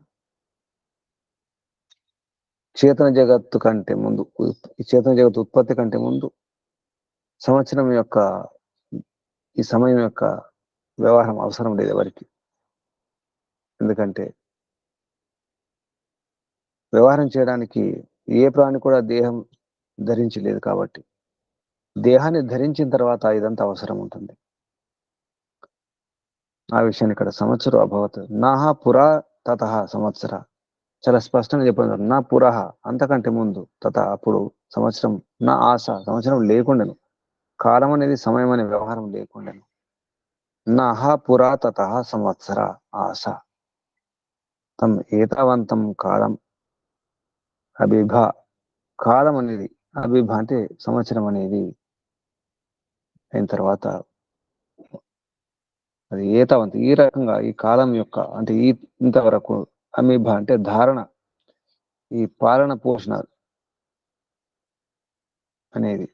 Speaker 1: చేతన జగత్తు కంటే ముందు, ఈ చేతన జగత్తు ఉత్పత్తి కంటే ముందు సంవత్సరం యొక్క, ఈ సమయం యొక్క వ్యవహారం అవసరం లేదు ఎవరికి. ఎందుకంటే వ్యవహారం చేయడానికి ఏ ప్రాణి కూడా దేహం ధరించలేదు కాబట్టి, దేహాన్ని ధరించిన తర్వాత ఇదంతా అవసరం ఉంటుంది. ఆ విషయాన్ని ఇక్కడ సంవత్సరం అభవత్ నాహ పురా తత సంవత్సర, చాలా స్పష్టంగా చెప్పారు. నా పురహ అంతకంటే ముందు, తత అప్పుడు, సంవత్సరం నా ఆశ సంవత్సరం లేకుండాను, కాలం అనేది సమయం అనే వ్యవహారం లేకుండాను. నాహ పురా తత సంవత్సర ఆశ తం ఏతావంతం కాలం అభిభ. కాలం అనేది అభిభ అంటే సంవత్సరం అనేది అయిన తర్వాత అది ఏతావంత, ఈ రకంగా ఈ కాలం యొక్క అంటే ఇంతవరకు అమీభ అంటే ధారణ, ఈ పాలన పోషణ అనేది.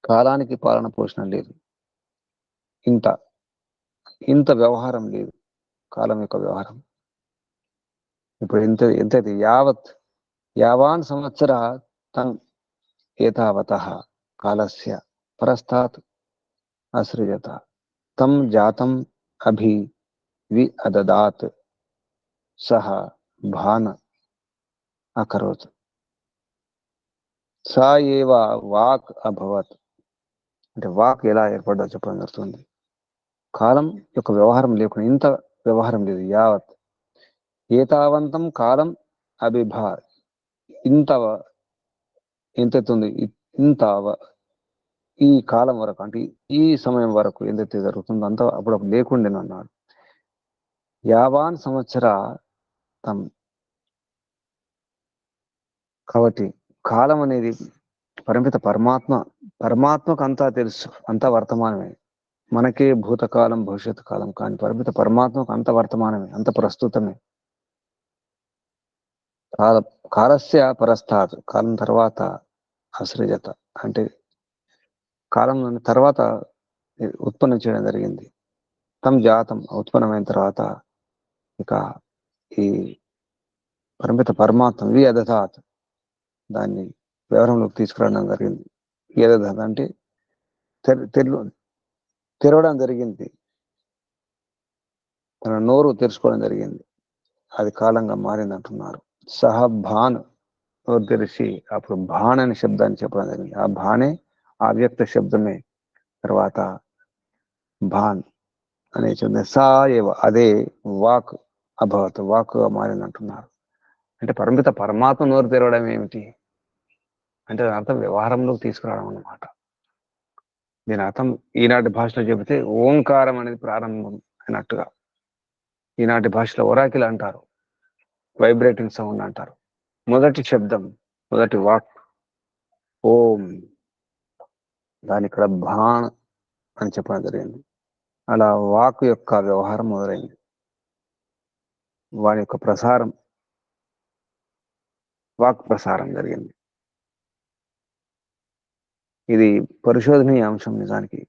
Speaker 1: కాలానికి పాలన పోషణ లేదు, ఇంత ఇంత వ్యవహారం లేదు కాలం యొక్క వ్యవహారం. ఇప్పుడు ఎంతది యావాన్ సంవత్సర తం ఏతావత కాలస్య పరస్తాత్ అసృజత తం జాతం అభి వి అదదాత్ సహ భాన అకరోత్ సా ఏవ వాక్ అభవత్. అంటే వాక్ ఎలా ఏర్పడ్డా చెప్పడం జరుగుతుంది. కాలం యొక్క వ్యవహారం లేకుండా ఇంత వ్యవహారం లేదు. యావత్ ఏతావంతం కాలం అభిభా ఇంత ఎంతెత్తుంది ఇంత ఈ కాలం వరకు అంటే ఈ సమయం వరకు ఎంతైతే జరుగుతుందో అంత అప్పుడు లేకుండేను అన్నాడు. యావాన్ సంవత్సర తం కాబట్టి కాలం అనేది పరిమిత పరమాత్మకు అంతా తెలుసు, అంతా వర్తమానమే. మనకే భూతకాలం భవిష్యత్ కాలం, కానీ పరిమిత పరమాత్మకు అంత వర్తమానమే, అంత ప్రస్తుతమే. కాల కాలస్య పరస్తాత్ కాలం తర్వాత అసృజత అంటే కాలం తర్వాత ఉత్పన్నం చేయడం జరిగింది. తం జాతం ఉత్పన్నమైన తర్వాత ఇక ఈ పరిమిత పరమాత్మ యదథాత్ దాన్ని వ్యవహారంలోకి తీసుకురావడం జరిగింది. యదథాత్ అంటే తెరవడం జరిగింది, తన నోరు తెరుచుకోవడం జరిగింది, అది కాలంగా మారింది అంటున్నారు. సహ భాన్ నోరు తెరిచి అప్పుడు భాన్ అనే శబ్దాన్ని చెప్పడం జరిగింది. ఆ భానే అవ్యక్త శబ్దమే తర్వాత భాన్ అనే శబ్దం. సా ఏవ అదే వాక్ అభవత్ వాక్గా మారింది అంటున్నారు. అంటే పరిమిత పరమాత్మ నోరు తెరవడం ఏమిటి అంటే అర్థం వ్యవహారంలోకి తీసుకురావడం అన్నమాట. దీని అర్థం ఈనాటి భాషలో చెబితే ఓంకారం అనేది ప్రారంభం అయినట్టుగా. ఈనాటి భాషలో ఒరాకిల్ అంటారు, వైబ్రేటింగ్ సౌండ్ అంటారు. మొదటి శబ్దం, మొదటి వాక్ ఓం, దాని ఇక్కడ భాన్ అని చెప్పడం జరిగింది. అలా వాక్ యొక్క వ్యవహారం మొదలైంది, వారి యొక్క ప్రసారం, వాక్ ప్రసారం జరిగింది. ఇది పరిశోధనీయ అంశం. నిజానికి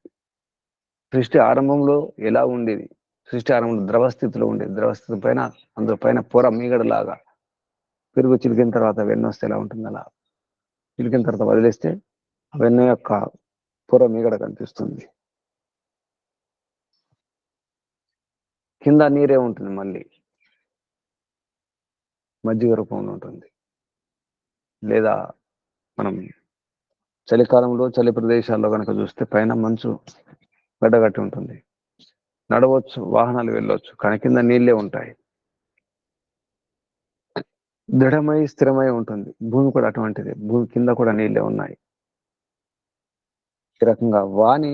Speaker 1: సృష్టి ఆరంభంలో ఎలా ఉండేది, సృష్టి ఆరంభంలో ద్రవస్థితిలో ఉండేది, ద్రవస్థితి పైన అందులో పైన పొర మీగడలాగా పెరుగు చిలికిన తర్వాత వెన్న వస్తే ఎలా ఉంటుంది అలా చిలికిన తర్వాత వదిలేస్తే వెన్న యొక్క పొర మీగడ కనిపిస్తుంది, కింద నీరే ఉంటుంది, మళ్ళీ మజ్జిగ రూపంలో ఉంటుంది. లేదా మనం చలికాలంలో చలి ప్రదేశాల్లో కనుక చూస్తే పైన మంచు గడ్డగట్టి ఉంటుంది, నడవచ్చు, వాహనాలు వెళ్ళొచ్చు, కానీ కింద నీళ్ళే ఉంటాయి, దృఢమై స్థిరమై ఉంటుంది. భూమి కూడా అటువంటిది, భూమి కింద కూడా నీళ్ళే ఉన్నాయి. ఈ రకంగా వాణి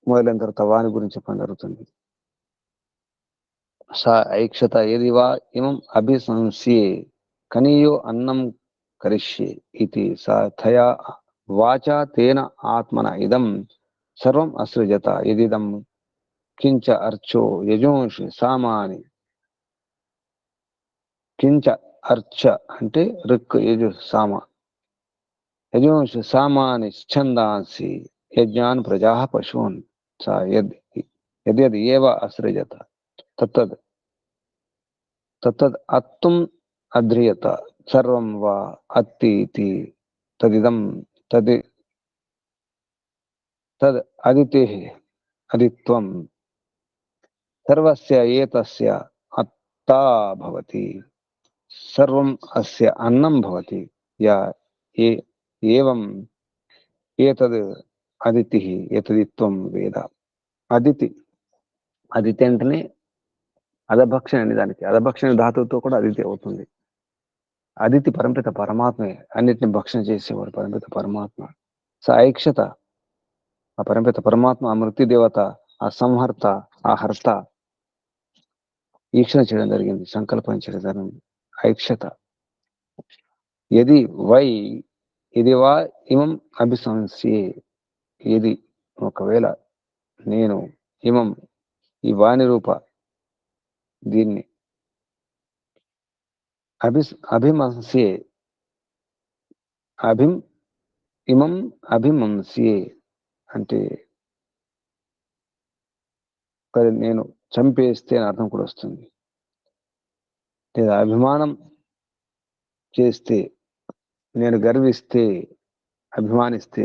Speaker 1: మొదలైన తర్వాత వాణి గురించి చెప్పడం జరుగుతుంది. సా ఐక్షత ఏది వా ఇమం అభిశంస్యే కనీయో అన్నం కరిష్యే ఇది సాథయా వాచా తేన ఆత్మన ఇదం సర్వం అసృజత ఇదిదం కించ అర్చో యజోంషి సామాని. కించ అర్చ అంటే రిక్ యజు సామ, యజోంషి సామాని ఛందాంసి యజ్ఞాన్ ప్రజా పశూన్ సా యద్యద్ ఏవ అసృజత తత్తద్ తత్తద్ అత్తుం అధ్రియత సర్వం వా అత్తి ఇతి తదిదం తది తద్ అదితిః అదిత్వం సర్వస్య ఏతస్య అత్తా భవతి సర్వం అస్య అన్నం భవతి యా ఏవం ఏతద్ అదితిః ఏతదిత్వం వేద. అదితి, అదితి అంటేనే అధభక్షణ అనే దానికి, అధభక్షణ ధాతువుతో కూడా అదితి అవుతుంది. అదితి పరిమిత పరమాత్మే, అన్నిటిని భక్షణ చేసేవాడు పరిమిత పరమాత్మ. స ఐక్షత ఆ పరిమిత పరమాత్మ, ఆ మృత్యుదేవత, ఆ సంహర్త, ఆ హర్త ఈక్షణ చేయడం జరిగింది, సంకల్పం చేయడం జరిగింది. ఐక్షత యది వై ఇది వా ఇమం అభిశంస్యే ఇది ఒకవేళ నేను ఇమం ఈ వాణి రూప దీన్ని అభిమంస్యే ఇమం అభిమంస్యే అంటే నేను చంపేస్తే అని అర్థం కూడా వస్తుంది. లేదా అభిమానం చేస్తే, నేను గర్విస్తే, అభిమానిస్తే,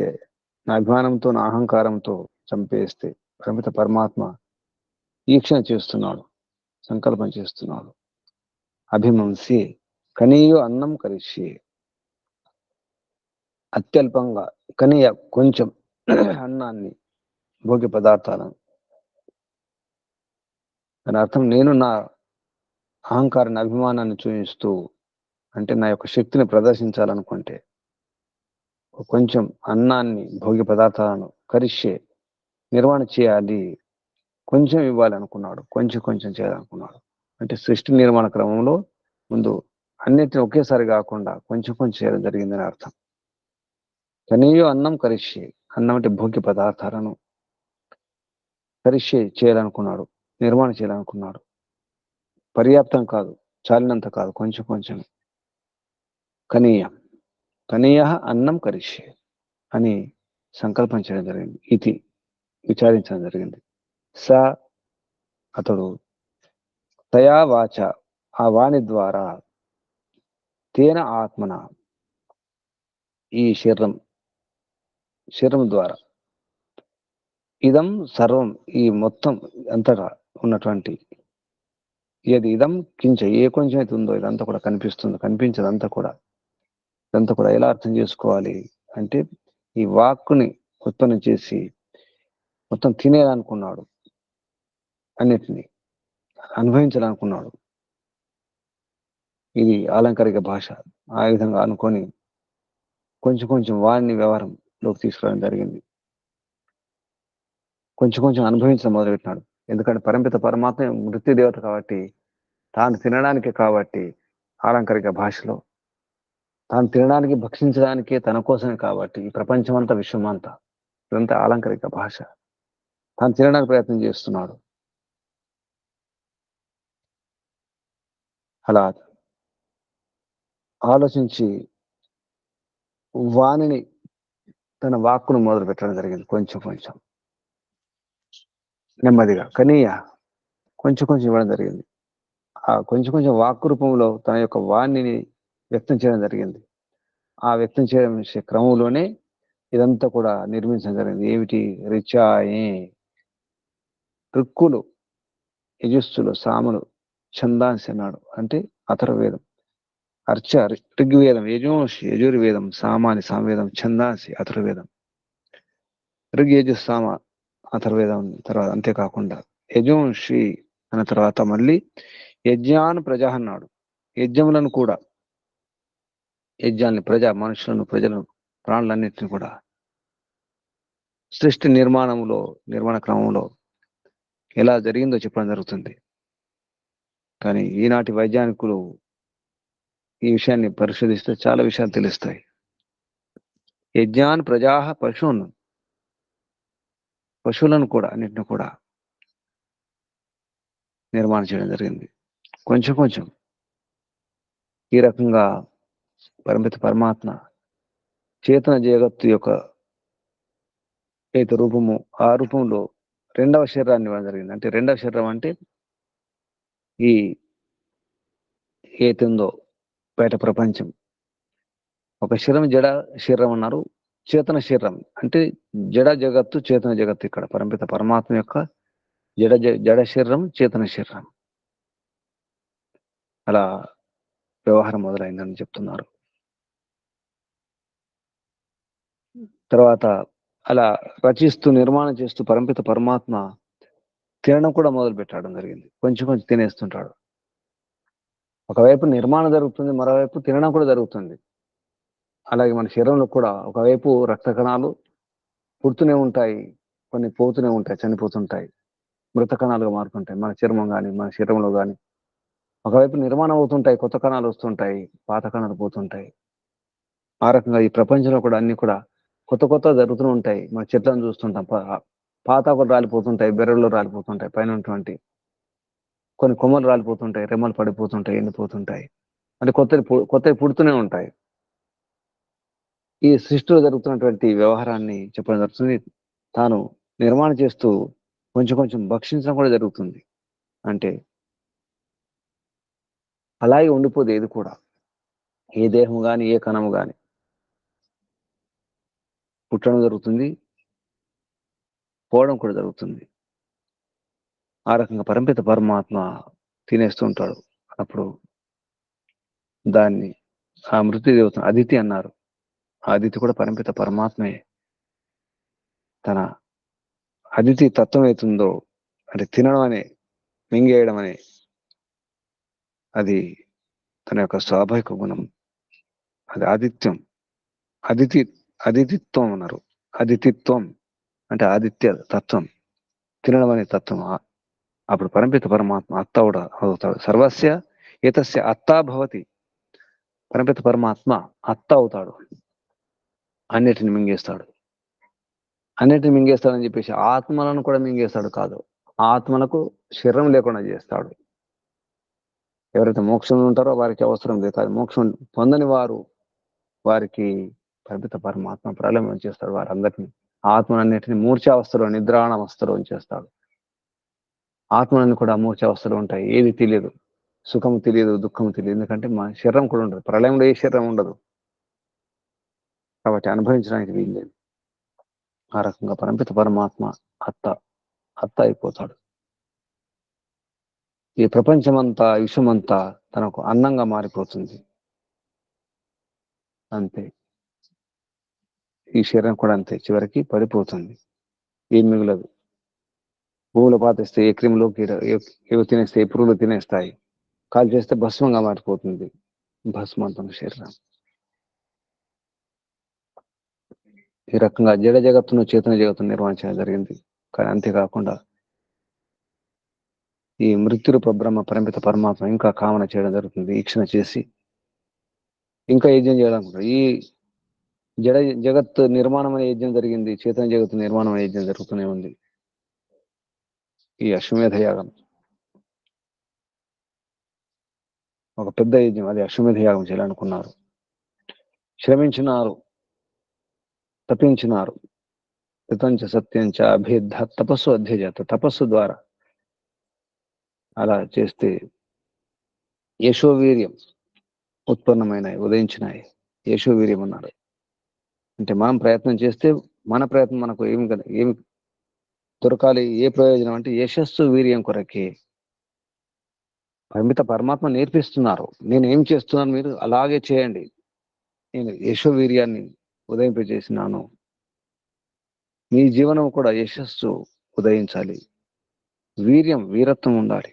Speaker 1: నా అభిమానంతో నా అహంకారంతో చంపేస్తే పరిమిత పరమాత్మ ఈక్షణ చేస్తున్నాడు, సంకల్పం చేస్తున్నాడు. అభిమంసి కనీయో అన్నం కరిష్యే అత్యల్పంగా, కనీయ కొంచెం అన్నాన్ని, భోగ్య పదార్థాలను. దాని అర్థం నేను నా అహంకారాన్ని, అభిమానాన్ని చూపిస్తూ, అంటే నా యొక్క శక్తిని ప్రదర్శించాలనుకుంటే కొంచెం అన్నాన్ని, భోగ్య పదార్థాలను కరిష్యే, నిర్వహణ చేయాలి, కొంచెం ఇవ్వాలనుకున్నాడు, కొంచెం కొంచెం చేయాలనుకున్నాడు. అంటే సృష్టి నిర్మాణ క్రమంలో ముందు అన్నిటిని ఒకేసారి కాకుండా కొంచెం కొంచెం చేయడం జరిగిందని అర్థం. కనీయో అన్నం కరిష్యే, అన్నం అంటే భోగ్య పదార్థాలను కరిష్యే చేయాలనుకున్నాడు, నిర్మాణం చేయాలనుకున్నాడు. పర్యాప్తం కాదు, చాలినంత కాదు, కొంచెం కొంచెం. కనీయ కనీయ అన్నం కరిష్యే అని సంకల్పం చేయడం జరిగింది. ఇది విచారించడం జరిగింది. స అతడు తయా వాచ, ఆ వాణి ద్వారా, తేన ఆత్మన, ఈ శరీరం ద్వారా, ఇదం సర్వం, ఈ మొత్తం అంతటా ఉన్నటువంటి, ఏది ఇదం కించ, ఏ కొంచెం అయితే ఉందో ఇదంతా కూడా కనిపిస్తుంది, కనిపించదంతా కూడా, ఇదంతా కూడా ఎలా అర్థం చేసుకోవాలి అంటే, ఈ వాక్కుని ఉత్పన్నం చేసి మొత్తం తినేయాలనుకున్నాడు, అన్నిటిని అనుభవించాలనుకున్నాడు. ఇది ఆలంకారిక భాష. ఆ విధంగా అనుకొని కొంచెం కొంచెం వాడిని వ్యవహారంలోకి తీసుకురావడం జరిగింది. కొంచెం కొంచెం అనుభవించడం మొదలుపెట్టినాడు. ఎందుకంటే పరంపిత పరమాత్మ మృత్యు దేవత కాబట్టి, తాను తినడానికి కాబట్టి, ఆలంకారిక భాషలో తాను తినడానికి, భక్షించడానికే, తన కోసమే కాబట్టి, ఈ ప్రపంచమంతా, విశ్వమంతా, ఇదంతా ఆలంకారిక భాష. తాను తినడానికి ప్రయత్నం చేస్తున్నాడు. అలా ఆలోచించి వాణిని, తన వాక్కును మొదలు పెట్టడం జరిగింది. కొంచెం కొంచెం నెమ్మదిగా, కనీయ కొంచెం కొంచెం ఇవ్వడం జరిగింది. ఆ కొంచెం కొంచెం వాక్కు రూపంలో తన యొక్క వాణిని వ్యక్తం చేయడం జరిగింది. ఆ వ్యక్తం చేయడం క్రమంలోనే ఇదంతా కూడా నిర్మించడం జరిగింది. ఏమిటి? రిచాయే, ఋక్కులు, యజస్సులు, సాములు, ఛందాంసి అన్నాడు. అంటే అథర్వవేదం, అర్చ ఋగ్వేదం, యజుర్వేదం, సామాని సామవేదం, ఛందాంసి అథర్వవేదం, ఋగ్ యజుస్ సామ అథర్వవేదం తర్వాత, అంతేకాకుండా యజుంషి అన్న తర్వాత మళ్ళీ యజ్ఞాన్ ప్రజ అన్నాడు. యజ్ఞములను కూడా, యజ్ఞాన్ని, మనుషులను, ప్రజలను, ప్రాణులన్నింటినీ కూడా సృష్టి నిర్మాణ క్రమంలో ఎలా జరిగిందో చెప్పడం జరుగుతుంది. కానీ ఈనాటి వైజ్ఞానికులు ఈ విషయాన్ని పరిశోధిస్తే చాలా విషయాలు తెలుస్తాయి. యజ్ఞాన్ ప్రజా పశువులను కూడా, అన్నింటిని కూడా నిర్మాణం చేయడం జరిగింది. కొంచెం కొంచెం ఈ రకంగా పరమిత పరమాత్మ చేతన జగత్తు యొక్క ఏత రూపము, ఆ రూపంలో రెండవ శరీరాన్ని ఇవ్వడం జరిగింది. అంటే రెండవ శరీరం అంటే ఈ ఏతుందో బయట ప్రపంచం. ఒక శరీరం జడ శరీరం అన్నారు, చేతన శరీరం అంటే జడ జగత్తు, చేతన జగత్తు. ఇక్కడ పరమిత పరమాత్మ యొక్క జడ శరీరం, చేతన శరీరం, అలా వ్యవహారం మొదలైందని చెప్తున్నారు. తర్వాత అలా రచిస్తూ, నిర్మాణం చేస్తూ పరమిత పరమాత్మ తినడం కూడా మొదలు పెట్టడం జరిగింది. కొంచెం కొంచెం తినేస్తుంటాడు. ఒకవైపు నిర్మాణం జరుగుతుంది, మరోవైపు తినడం కూడా జరుగుతుంది. అలాగే మన శరీరంలో కూడా ఒకవైపు రక్త కణాలు పుడుతూనే ఉంటాయి, కొన్ని పోతూనే ఉంటాయి, చనిపోతుంటాయి, మృత కణాలుగా మారుతుంటాయి. మన చర్మం కానీ, మన శరీరంలో కానీ ఒకవైపు నిర్మాణం అవుతుంటాయి, కొత్త కణాలు వస్తుంటాయి, పాత కణాలు పోతుంటాయి. ఆ రకంగా ఈ ప్రపంచంలో కూడా అన్ని కూడా కొత్త కొత్త జరుగుతూ ఉంటాయి. మన చెట్లను చూస్తుంటాం, పాత ఒకటి రాలిపోతుంటాయి, బెర్రలు రాలిపోతుంటాయి, పైన ఉన్నటువంటి కొన్ని కొమ్మలు రాలిపోతుంటాయి, రెమ్మలు పడిపోతుంటాయి, ఎండిపోతుంటాయి. అంటే కొత్తవి పుడుతూనే ఉంటాయి. ఈ సృష్టిలో జరుగుతున్నటువంటి వ్యవహారాన్ని చెప్పడం జరుగుతుంది. తాను నిర్మాణం చేస్తూ కొంచెం కొంచెం భక్షించడం కూడా జరుగుతుంది. అంటే అలాగే ఉండిపోదు ఏది కూడా. ఏ దేహం కానీ, ఏ కణము కానీ పుట్టడం జరుగుతుంది, పోవడం కూడా జరుగుతుంది. ఆ రకంగా పరమిత పరమాత్మ తినేస్తూ ఉంటాడు. అప్పుడు దాన్ని, ఆ మృత్యు దేవతను అదితి అన్నారు. ఆ అదితి కూడా పరమిత పరమాత్మే. తన అదితి తత్వం అవుతుందో, అంటే తినడం అనే, మింగేయడం అనే అది తన యొక్క స్వాభావిక గుణం. అది ఆదిత్యం. అదితిత్వం అన్నారు. అదితిత్వం అంటే ఆదిత్య తత్వం, తినడం అనే తత్వం. అప్పుడు పరమపిత పరమాత్మ అత్త కూడా అవుతాడు. సర్వస్య ఏతస్య అత్తా భవతి. పరమపిత పరమాత్మ అత్త అవుతాడు, అన్నిటిని మింగేస్తాడు. అన్నిటిని మింగేస్తాడని చెప్పేసి ఆత్మలను కూడా మింగేస్తాడు కాదు, ఆత్మలకు శరీరం లేకుండా చేస్తాడు. ఎవరైతే మోక్షంలో ఉంటారో వారికి అవసరం లేదు. కాదు, మోక్షం పొందని వారికి పరమపిత పరమాత్మ ప్రళయం చేస్తాడు. వారందరినీ ఆత్మలన్నిటిని మూర్ఛావస్థలో నిద్రాణావస్థలో ఉంచేస్తాడు. ఆత్మలన్నీ కూడా మూర్ఛావస్థలో ఉంటాయి. ఏది తెలియదు, సుఖము తెలియదు, దుఃఖము తెలియదు. ఎందుకంటే మా శరీరం కూడా ఉండదు. ప్రళయంలో ఏ శరీరం ఉండదు కాబట్టి అనుభవించడానికి వీల్లేదు. ఆ రకంగా పరమపిత పరమాత్మ అత్త అయిపోతాడు. ఈ ప్రపంచమంతా, విశ్వమంతా తనకు అన్నంగా మారిపోతుంది. అంతే. ఈ శరీరం కూడా అంతే, చివరికి పడిపోతుంది, ఏం మిగులదు. భూములు పాతిస్తే ఏ క్రిములు ఏవో తినేస్తే, ఏ పురుగులు తినేస్తాయి. కాల్ చేస్తే భస్మంగా మారిపోతుంది, భస్మంతం శరీరం. ఈ రకంగా జడ జగత్తును, చేతన జగత్తును నిర్వహించడం జరిగింది. కానీ అంతేకాకుండా ఈ మృత్యురూప బ్రహ్మ పరమపిత పరమాత్మ ఇంకా కామన చేయడం జరుగుతుంది. ఈక్షణ చేసి ఇంకా యజ్ఞం చేయాలనుకుంటారు. ఈ జడ జగత్ నిర్మాణం అనే యజ్ఞం జరిగింది, చేతన జగత్తు నిర్మాణం అనే యజ్ఞం జరుగుతూనే ఉంది. ఈ అశ్వమేధ యాగం ఒక పెద్ద యజ్ఞం. అది అశ్వమేధ యాగం చేయాలనుకున్నారు. శ్రమించినారు, తపించినారు. కృతంచ సత్యంచ అభేద్ధ తపస్సు అధ్యజాత. తపస్సు ద్వారా అలా చేస్తే యశోవీర్యం ఉత్పన్నమైనాయి, ఉదయించినాయి. యశోవీర్యం అన్నారు అంటే మనం ప్రయత్నం చేస్తే మన ప్రయత్నం మనకు ఏమి దొరకాలి, ఏ ప్రయోజనం అంటే యశస్సు వీర్యం కొరకే. పరిమిత పరమాత్మ నేర్పిస్తున్నారు, నేను ఏం చేస్తున్నాను మీరు అలాగే చేయండి. నేను యశోవీర్యాన్ని ఉదయింపజేసినాను. మీ జీవనం కూడా యశస్సు ఉదయించాలి, వీరత్వం ఉండాలి.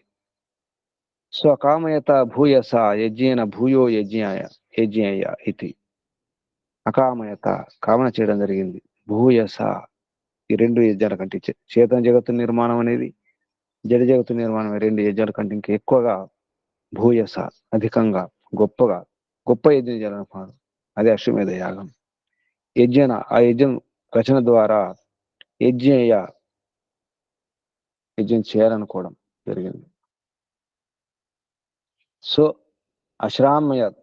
Speaker 1: స్వకామయత భూయస యజ్ఞేన భూయో యజ్ఞాయ ఇది. అకామయత, కామన చేయడం జరిగింది. భూయస, ఈ రెండు యజ్ఞాల కంటే, చేతన జగత్తు నిర్మాణం అనేది, జడ జగత్తు నిర్మాణం, రెండు యజ్ఞాల కంటే ఇంకా ఎక్కువగా భూయస, అధికంగా, గొప్ప యజ్ఞం చేయాలనుకున్నాడు. అదే అశ్వమేధ యాగం. ఆ యజ్ఞం రచన ద్వారా యజ్ఞం చేయాలనుకోవడం జరిగింది. సో అశ్రామయత్,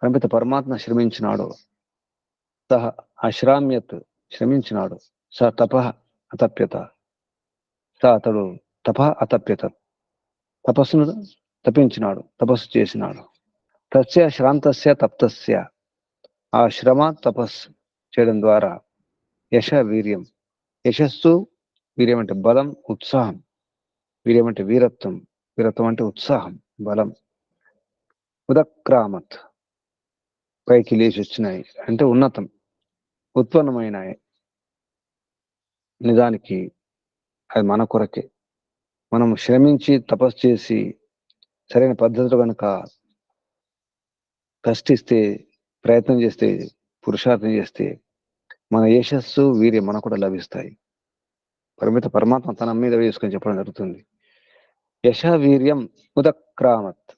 Speaker 1: పరమపిత పరమాత్మ శ్రమించినాడు. సహ అశ్రామ్యత్, శ్రమించినాడు. స తప అతప్యత, అతడు అతప్యత, తపస్సును తపించినాడు, తపస్సు చేసినాడు. తస్య శ్రాంతస్య తప్తస్య, ఆ శ్రమ తపస్సు చేయడం ద్వారా వీర్యం, యశస్సు, వీర్యం అంటే బలం, ఉత్సాహం. వీర్యం అంటే వీరత్వం అంటే ఉత్సాహం, బలం. ఉదక్రామత్, పైకి లేచి వచ్చినాయి అంటే ఉన్నతం, ఉత్పన్నమైనాయి. నిజానికి అది మన కొరకే. మనం శ్రమించి తపస్సు చేసి సరైన పద్ధతిలో కనుక కష్టిస్తే, ప్రయత్నం చేస్తే, పురుషార్థం చేస్తే మన యశస్సు, వీర్యం మనకు కూడా లభిస్తాయి. పరిమిత పరమాత్మ తన మీద వేసుకొని చెప్పడం జరుగుతుంది. వీర్యం ఉదక్రామత్,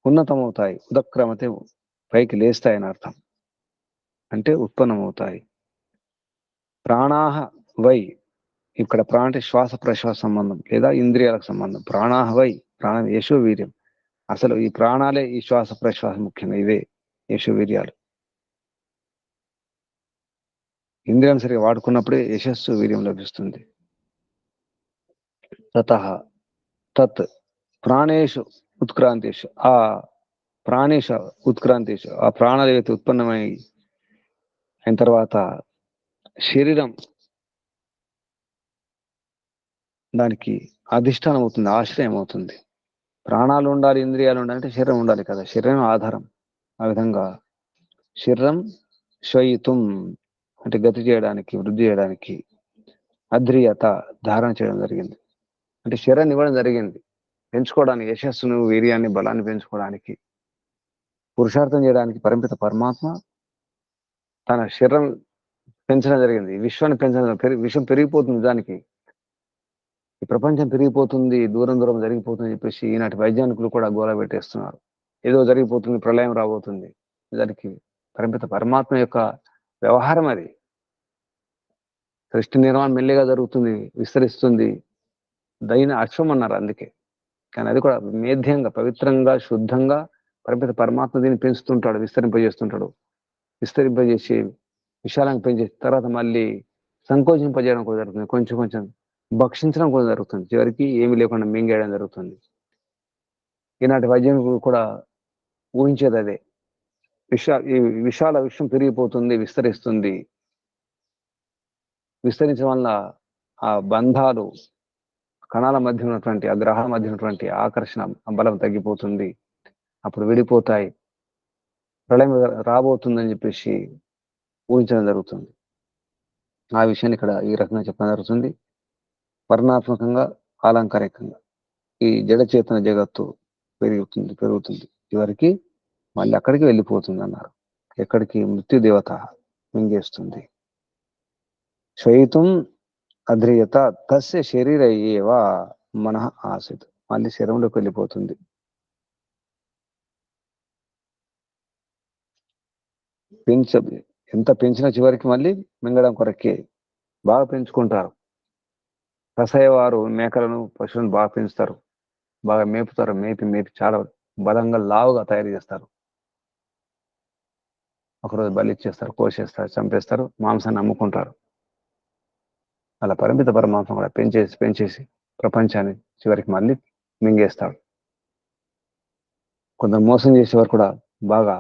Speaker 1: ఉన్నతమవుతాయి. ఉదక్రామతే పైకి లేస్తాయని అర్థం, అంటే ఉత్పన్నమవుతాయి. ప్రాణాహ వై, ఇక్కడ ప్రాణ అంటే శ్వాస ప్రశ్వాస సంబంధం లేదా ఇంద్రియాలకు సంబంధం. ప్రాణాహ వై, ప్రాణ యశోవీర్యం. అసలు ఈ ప్రాణాలే ఈ శ్వాస ప్రశ్వాసం ముఖ్యంగా ఇవే యశోవీర్యాలు. ఇంద్రియాన్ని సరిగా వాడుకున్నప్పుడే యశస్సు, వీర్యం లభిస్తుంది. తత్ ప్రాణేషు ఉత్క్రాంతేషు, ఆ ప్రాణేష ఉత్క్రాంతేషు, ఆ ప్రాణాలు ఏవైతే ఉత్పన్నమై అయిన తర్వాత శరీరం దానికి అధిష్టానం అవుతుంది, ఆశ్రయం అవుతుంది. ప్రాణాలు ఉండాలి, ఇంద్రియాలు ఉండాలి అంటే శరీరం ఉండాలి కదా, శరీరం ఆధారం. ఆ విధంగా శరీరం శ్వయితుం అంటే గతి చేయడానికి, వృద్ధి చేయడానికి, అధ్రియత ధారణ చేయడం జరిగింది. అంటే శరీరాన్ని ఇవ్వడం జరిగింది పెంచుకోవడానికి, యశస్సును, వీర్యాన్ని, బలాన్ని పెంచుకోవడానికి, పురుషార్థం చేయడానికి పరిమిత పరమాత్మ తన శరీరం పెంచడం జరిగింది. విశ్వాన్ని పెంచడం, విశ్వం పెరిగిపోతుంది. దానికి ఈ ప్రపంచం పెరిగిపోతుంది, దూరం దూరం జరిగిపోతుంది అని చెప్పేసి ఈనాటి వైజ్ఞానికులు కూడా గోల పెట్టేస్తున్నారు. ఏదో జరిగిపోతుంది, ప్రళయం రాబోతుంది. దానికి పరిమిత పరమాత్మ యొక్క వ్యవహారం అది. సృష్టి నిర్మాణం మెల్లిగా జరుగుతుంది, విస్తరిస్తుంది. దైన అశ్వం అన్నారు అందుకే. కానీ అది కూడా మేధ్యంగా, పవిత్రంగా, శుద్ధంగా పరిమిత పరమాత్మ దీన్ని పెంచుతుంటాడు, విస్తరింపజేస్తుంటాడు. విస్తరింపజేసి విశాలంగా పెంచేసి తర్వాత మళ్ళీ సంకోచింపజేయడం కూడా జరుగుతుంది. కొంచెం కొంచెం భక్షించడం కూడా జరుగుతుంది. చివరికి ఏమీ లేకుండా మింగేయడం జరుగుతుంది. ఈనాటి వైద్యులు కూడా ఊహించేది అదే. ఈ విశాల విశ్వం పెరిగిపోతుంది, విస్తరిస్తుంది. విస్తరించడం వల్ల ఆ బంధాలు, కణాల మధ్య ఉన్నటువంటి, ఆ గ్రహాల మధ్య ఉన్నటువంటి ఆకర్షణ బలం తగ్గిపోతుంది. అప్పుడు విడిపోతాయి, ప్రళయం రాబోతుందని చెప్పేసి ఊహించడం జరుగుతుంది. ఆ విషయాన్ని ఇక్కడ ఈ రకంగా చెప్పడం జరుగుతుంది. వర్ణాత్మకంగా, అలంకారికంగా ఈ జడచేతన జగత్తు పెరుగుతుంది. చివరికి మళ్ళీ అక్కడికి వెళ్ళిపోతుంది అన్నారు. ఎక్కడికి? మృత్యుదేవత మింగేస్తుంది. శ్వయితం అధ్రియత తస్య శరీర ఏవ మనః ఆసిత్. మళ్ళీ శరీరంలోకి వెళ్ళిపోతుంది. ఎంత పెంచినా చివరికి మళ్ళీ మింగడం కొరకే. బాగా పెంచుకుంటారు. కసాయ వారు మేకలను, పశువులను బాగా పెంచుతారు, బాగా మేపుతారు. మేపి చాలా బలంగా, లావుగా తయారు చేస్తారు. ఒకరోజు బలి ఇచ్చేస్తారు, కోసేస్తారు, చంపేస్తారు, మాంసాన్ని అమ్ముకుంటారు. అలా పరిమిత పరమాత్మ కూడా పెంచేసి ప్రపంచాన్ని చివరికి మళ్ళీ మింగేస్తాడు. కొంత మోసం చేసేవారు కూడా బాగా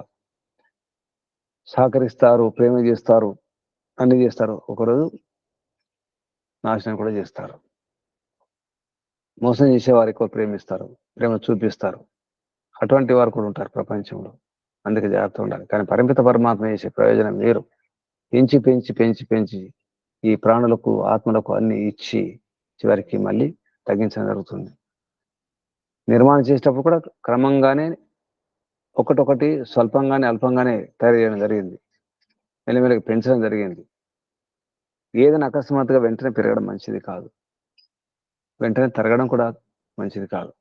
Speaker 1: సహకరిస్తారు, ప్రేమ చేస్తారు, అన్ని చేస్తారు. ఒకరోజు నాశనం కూడా చేస్తారు. మోసం చేసేవారు ఎక్కువ ప్రేమిస్తారు, ప్రేమ చూపిస్తారు. అటువంటి వారు కూడా ఉంటారు ప్రపంచంలో. అందుకే జాగ్రత్త ఉండాలి. కానీ పరిమిత పరమాత్మ చేసే ప్రయోజనం వేరు. పెంచి ఈ ప్రాణులకు, ఆత్మలకు అన్ని ఇచ్చి చివరికి మళ్ళీ తగ్గించడం జరుగుతుంది. నిర్మాణం చేసేటప్పుడు కూడా క్రమంగానే ఒకటొకటి స్వల్పంగానే, అల్పంగానే తయారు చేయడం జరిగింది. మెల్లమెల్లగా పెంచడం జరిగింది. ఏదైనా అకస్మాత్తుగా వెంటనే పెరగడం మంచిది కాదు, వెంటనే తరగడం కూడా మంచిది కాదు.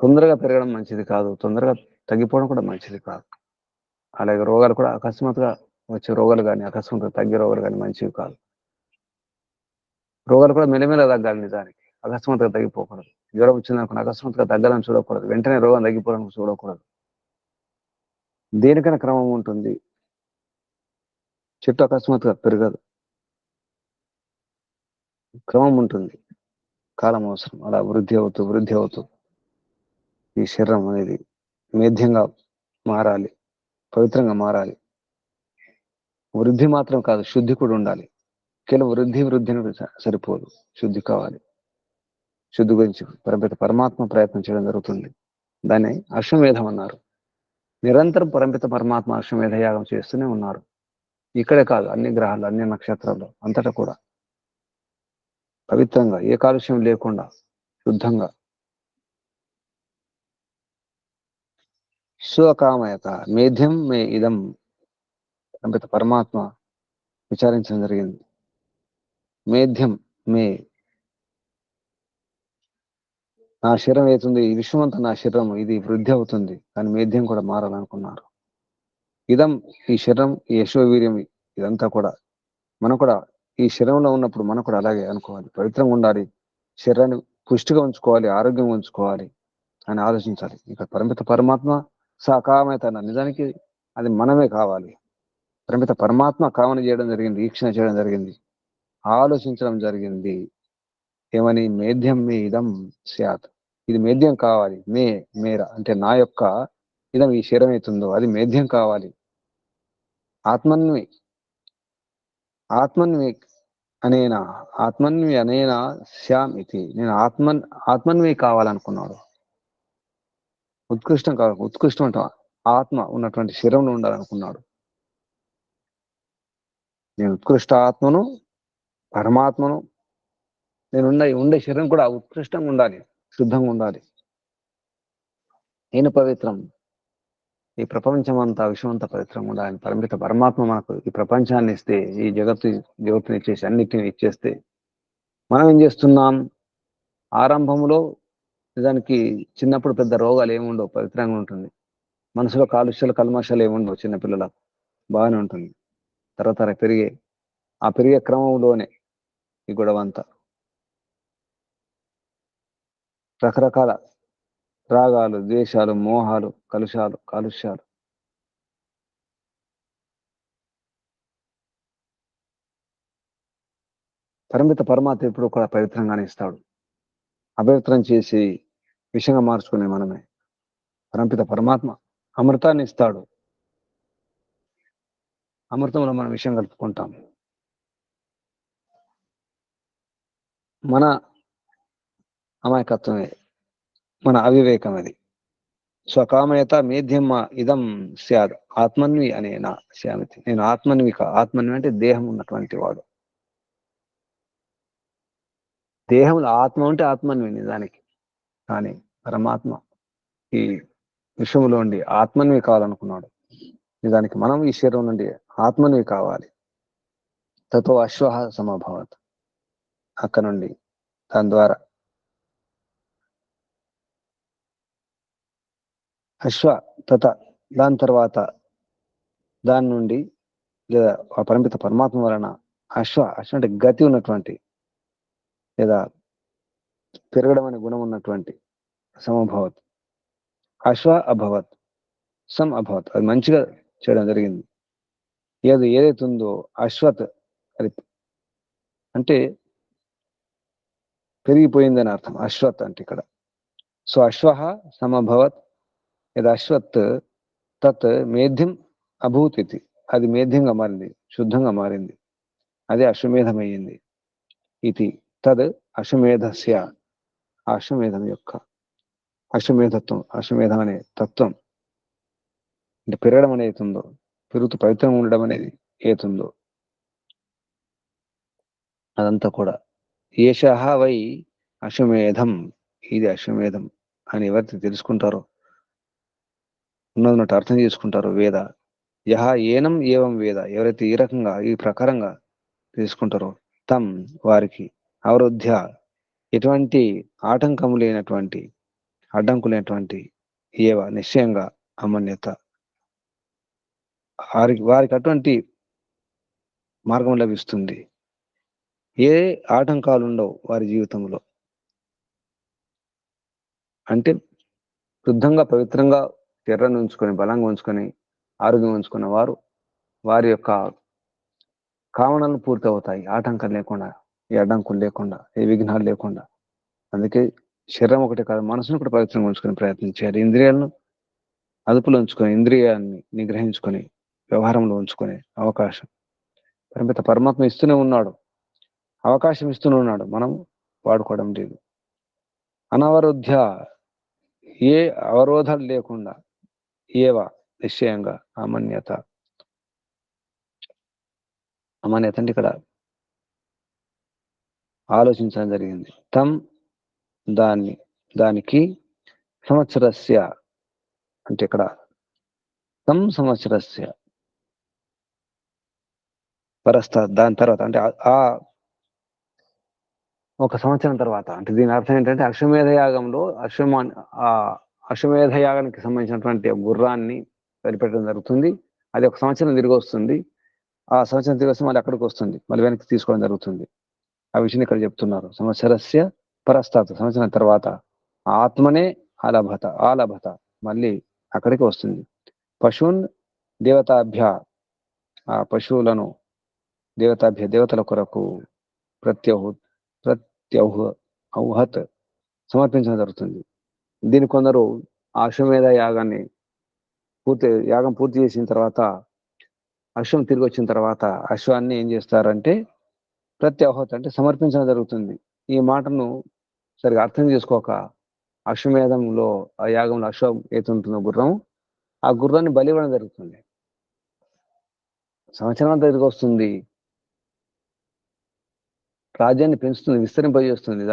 Speaker 1: తొందరగా పెరగడం మంచిది కాదు, తొందరగా తగ్గిపోవడం కూడా మంచిది కాదు. అలాగే రోగాలు కూడా అకస్మాత్తుగా వచ్చే రోగాలు కానీ, అకస్మాత్తుగా తగ్గే రోగాలు కానీ మంచివి కాదు. రోగాలు కూడా మెల్లమెల్ల తగ్గాలి. నిజానికి అకస్మాత్తుగా తగ్గిపోకూడదు. జ్వరం వచ్చిందనుకున్న అకస్మాత్తుగా తగ్గాలని చూడకూడదు, వెంటనే రోగం తగ్గిపోవాలని చూడకూడదు. దేనికైనా క్రమం ఉంటుంది. చెట్టు అకస్మాత్తుగా పెరగదు, క్రమం ఉంటుంది, కాలం అవసరం. అలా వృద్ధి అవుతూ ఈ శరీరం అనేది మేధ్యంగా మారాలి, పవిత్రంగా మారాలి. వృద్ధి మాత్రం కాదు, శుద్ధి కూడా ఉండాలి. కేవలం వృద్ధిని సరిపోదు, శుద్ధి కావాలి. శుద్ధి గురించి పరిమిత పరమాత్మ ప్రయత్నం చేయడం జరుగుతుంది. దాన్ని అశ్వమేధం అన్నారు. నిరంతరం పరిమిత పరమాత్మ అశ్వమేధ యాగం చేస్తూనే ఉన్నారు. ఇక్కడే కాదు, అన్ని గ్రహాలు, అన్ని నక్షత్రాల్లో, అంతటా కూడా పవిత్రంగా, ఏ కాలుష్యం లేకుండా, శుద్ధంగా. స్వకామయత మేధ్యం మే ఇదం. పరిమిత పరమాత్మ విచారించడం జరిగింది. మేధ్యం మే, నా శరీరం అవుతుంది, ఈ విశ్వమంతా నా శరీరం, ఇది వృద్ధి అవుతుంది, కానీ మేధ్యం కూడా మారాలనుకున్నారు. ఇదం, ఈ శరీరం, ఈ యశోవీర్యం, ఇదంతా కూడా మనం కూడా ఈ శరీరంలో ఉన్నప్పుడు మనం కూడా అలాగే అనుకోవాలి. పవిత్రంగా ఉండాలి, శరీరాన్ని పుష్టిగా ఉంచుకోవాలి, ఆరోగ్యంగా ఉంచుకోవాలి అని ఆలోచించాలి. ఇక పరిమిత పరమాత్మ సకామయత అన్న, నిజానికి అది మనమే కావాలి. పరిమిత పరమాత్మ కామన చేయడం జరిగింది, ఈక్షణ చేయడం జరిగింది, ఆలోచించడం జరిగింది. ఏమని? మేధ్యం మే ఇదం స్యాత్. ఇది మేధ్యం కావాలి. మేర అంటే నా యొక్క, ఇదం ఈ శరీరం అవుతుందో అది మేధ్యం కావాలి. ఆత్మన్వి అనేనా శ్యామ్ ఇది. నేను ఆత్మన్వి కావాలనుకున్నాడు. ఉత్కృష్టం కావాలి. ఉత్కృష్టం అంటే ఆత్మ ఉన్నటువంటి శరీరంలో ఉండాలనుకున్నాడు. నేను ఉత్కృష్ట ఆత్మను, పరమాత్మను నేను ఉండే శరీరం కూడా ఉత్కృష్టంగా ఉండాలి, శుద్ధంగా ఉండాలి. నేను పవిత్రం, ఈ ప్రపంచం అంతా విశ్వమంతా పవిత్రంగా ఉండాలని పరిమిత పరమాత్మ మనకు ఈ ప్రపంచాన్ని ఇస్తే, ఈ జగత్తుని ఇచ్చేసి అన్నిటిని ఇచ్చేస్తే, మనం ఏం చేస్తున్నాం? ఆరంభంలో నిజానికి చిన్నప్పుడు పెద్ద రోగాలు ఏముండవు, పవిత్రంగా ఉంటుంది. మనసులో కాలుష్యాలు కల్మషాలు ఏముండవు, చిన్నపిల్లలకు బాగానే ఉంటుంది. తర్వాత పెరిగే క్రమంలోనే ఈ గొడవ అంతా, రకరకాల రాగాలు, ద్వేషాలు, మోహాలు, కాలుష్యాలు. పరిమిత పరమాత్మ ఎప్పుడు కూడా పవిత్రంగానే ఇస్తాడు. అపవిత్రం చేసి విషంగా మార్చుకునే మనమే. పరమిత పరమాత్మ అమృతాన్ని ఇస్తాడు, అమృతంలో మనం విషయం కలుపుకుంటాం. మన అమాయకత్వమే, మన అవివేకం అది. స్వకామయత మేధ్యం ఇదం స్యాద్ ఆత్మన్వి అనే నా శ్యామితి. నేను ఆత్మన్వి అంటే దేహం ఉన్నటువంటి వాడు. దేహంలో ఆత్మ ఉంటే ఆత్మన్వి నిజానికి. కానీ పరమాత్మ ఈ విశ్వంలో ఉండి ఆత్మన్వి కావాలనుకున్నాడు. నిజానికి మనం ఈ శరీరం నుండి ఆత్మన్వి కావాలి. తతో అశ్వ సమభవత్. అక్కడ నుండి దాని ద్వారా దాని తర్వాత దాని నుండి లేదా ఆ పరిమిత పరమాత్మ వలన అశ్వ అంటే గతి ఉన్నటువంటి లేదా పెరగడం అనే గుణం ఉన్నటువంటి సమభవత్. అభవత్, అభవత్, అది మంచిగా చేయడం జరిగింది. ఏదైతే ఉందో అశ్వత్ అది అంటే పెరిగిపోయిందని అర్థం. అశ్వత్ అంటే ఇక్కడ. సో అశ్వ సమభవత్ ఇది అశ్వత్ తత్ మేధ్యం అభూత్ ఇది. అది మేధ్యంగా మారింది, శుద్ధంగా మారింది, అదే అశ్వమేధమయ్యింది. ఇది తద్ అశ్వమేధస్య, అశ్వమేధం యొక్క అశ్వమేధం అనే తత్వం అంటే పెరగడం అనేది ఉందో, పెరుగుతూ పవిత్రంగా ఉండడం అనేది ఏతుందో అదంతా కూడా ఏష వై అశ్వమేధం, ఇది అశ్వమేధం అని ఎవరైతే తెలుసుకుంటారో, ఉన్నదన్నట్టు అర్థం చేసుకుంటారో వేద ఏనం ఏవం వేద, ఎవరైతే ఈ రకంగా ఈ ప్రకారంగా తీసుకుంటారో తం వారికి అవరుధ్య ఎటువంటి ఆటంకము లేనటువంటి అడ్డంకు లేనటువంటి నిశ్చయంగా అమన్యత వారికి అటువంటి మార్గం లభిస్తుంది. ఏ ఆటంకాలు ఉండవు వారి జీవితంలో. అంటే శుద్ధంగా పవిత్రంగా శరీరాన్ని ఉంచుకొని, బలంగా ఉంచుకొని, ఆరోగ్యం ఉంచుకున్న వారి యొక్క కామనలు పూర్తి అవుతాయి, ఆటంకం లేకుండా, ఏ అడ్డంకులు లేకుండా, ఏ విఘ్నాలు లేకుండా. అందుకే శరీరం ఒకటి కాదు, మనసును కూడా పవిత్రంగా ఉంచుకొని ప్రయత్నించారు. ఇంద్రియాలను అదుపులో ఉంచుకొని, ఇంద్రియాన్ని నిగ్రహించుకొని, వ్యవహారంలో ఉంచుకునే అవకాశం పరిమిత పరమాత్మ ఇస్తూనే ఉన్నాడు, అవకాశం ఇస్తూనే ఉన్నాడు, మనం వాడుకోవడం లేదు. అనవరుధ్య ఏ అవరోధాలు లేకుండా నిశ్చయంగా అమన్యత అంటే ఇక్కడ ఆలోచించడం జరిగింది. దానికి సంవత్సరస్య అంటే ఇక్కడ సంవత్సరస్య దాని తర్వాత అంటే ఆ ఒక సంవత్సరం తర్వాత, అంటే దీని అర్థం ఏంటంటే అశ్వమేధ యాగంలో అశ్వమేధ యాగానికి సంబంధించినటువంటి గుర్రాన్ని వదిలిపెట్టడం జరుగుతుంది. అది ఒక సంవత్సరం తిరిగి వస్తుంది. ఆ సంవత్సరం తిరిగి వస్తే మళ్ళీ అక్కడికి వస్తుంది, మళ్ళీ వెనక్కి తీసుకోవడం జరుగుతుంది. ఆ విషయం ఇక్కడ చెప్తున్నారు. సంవత్సరస్య పరస్తాత్, సంవత్సరం తర్వాత ఆత్మనే ఆలభత మళ్ళీ అక్కడికి వస్తుంది. పశువున్ దేవతాభ్య, ఆ పశువులను దేవతల కొరకు ఔహత్ సమర్పించడం జరుగుతుంది. దీని కొందరు అశ్వమేధ యాగం పూర్తి చేసిన తర్వాత, అశ్వం తిరిగి వచ్చిన తర్వాత అశ్వాన్ని ఏం చేస్తారంటే ప్రత్యహోత్ అంటే సమర్పించడం జరుగుతుంది. ఈ మాటను సరిగా అర్థం చేసుకోక అశ్వమేధంలో ఆ యాగంలో అశ్వం ఏతుంటుందో గుర్రం, ఆ గుర్రాన్ని బలి ఇవ్వడం జరుగుతుంది. సంవత్సరం తిరిగి వస్తుంది, రాజ్యాన్ని పెంచుతుంది, విస్తరింపజేస్తుంది.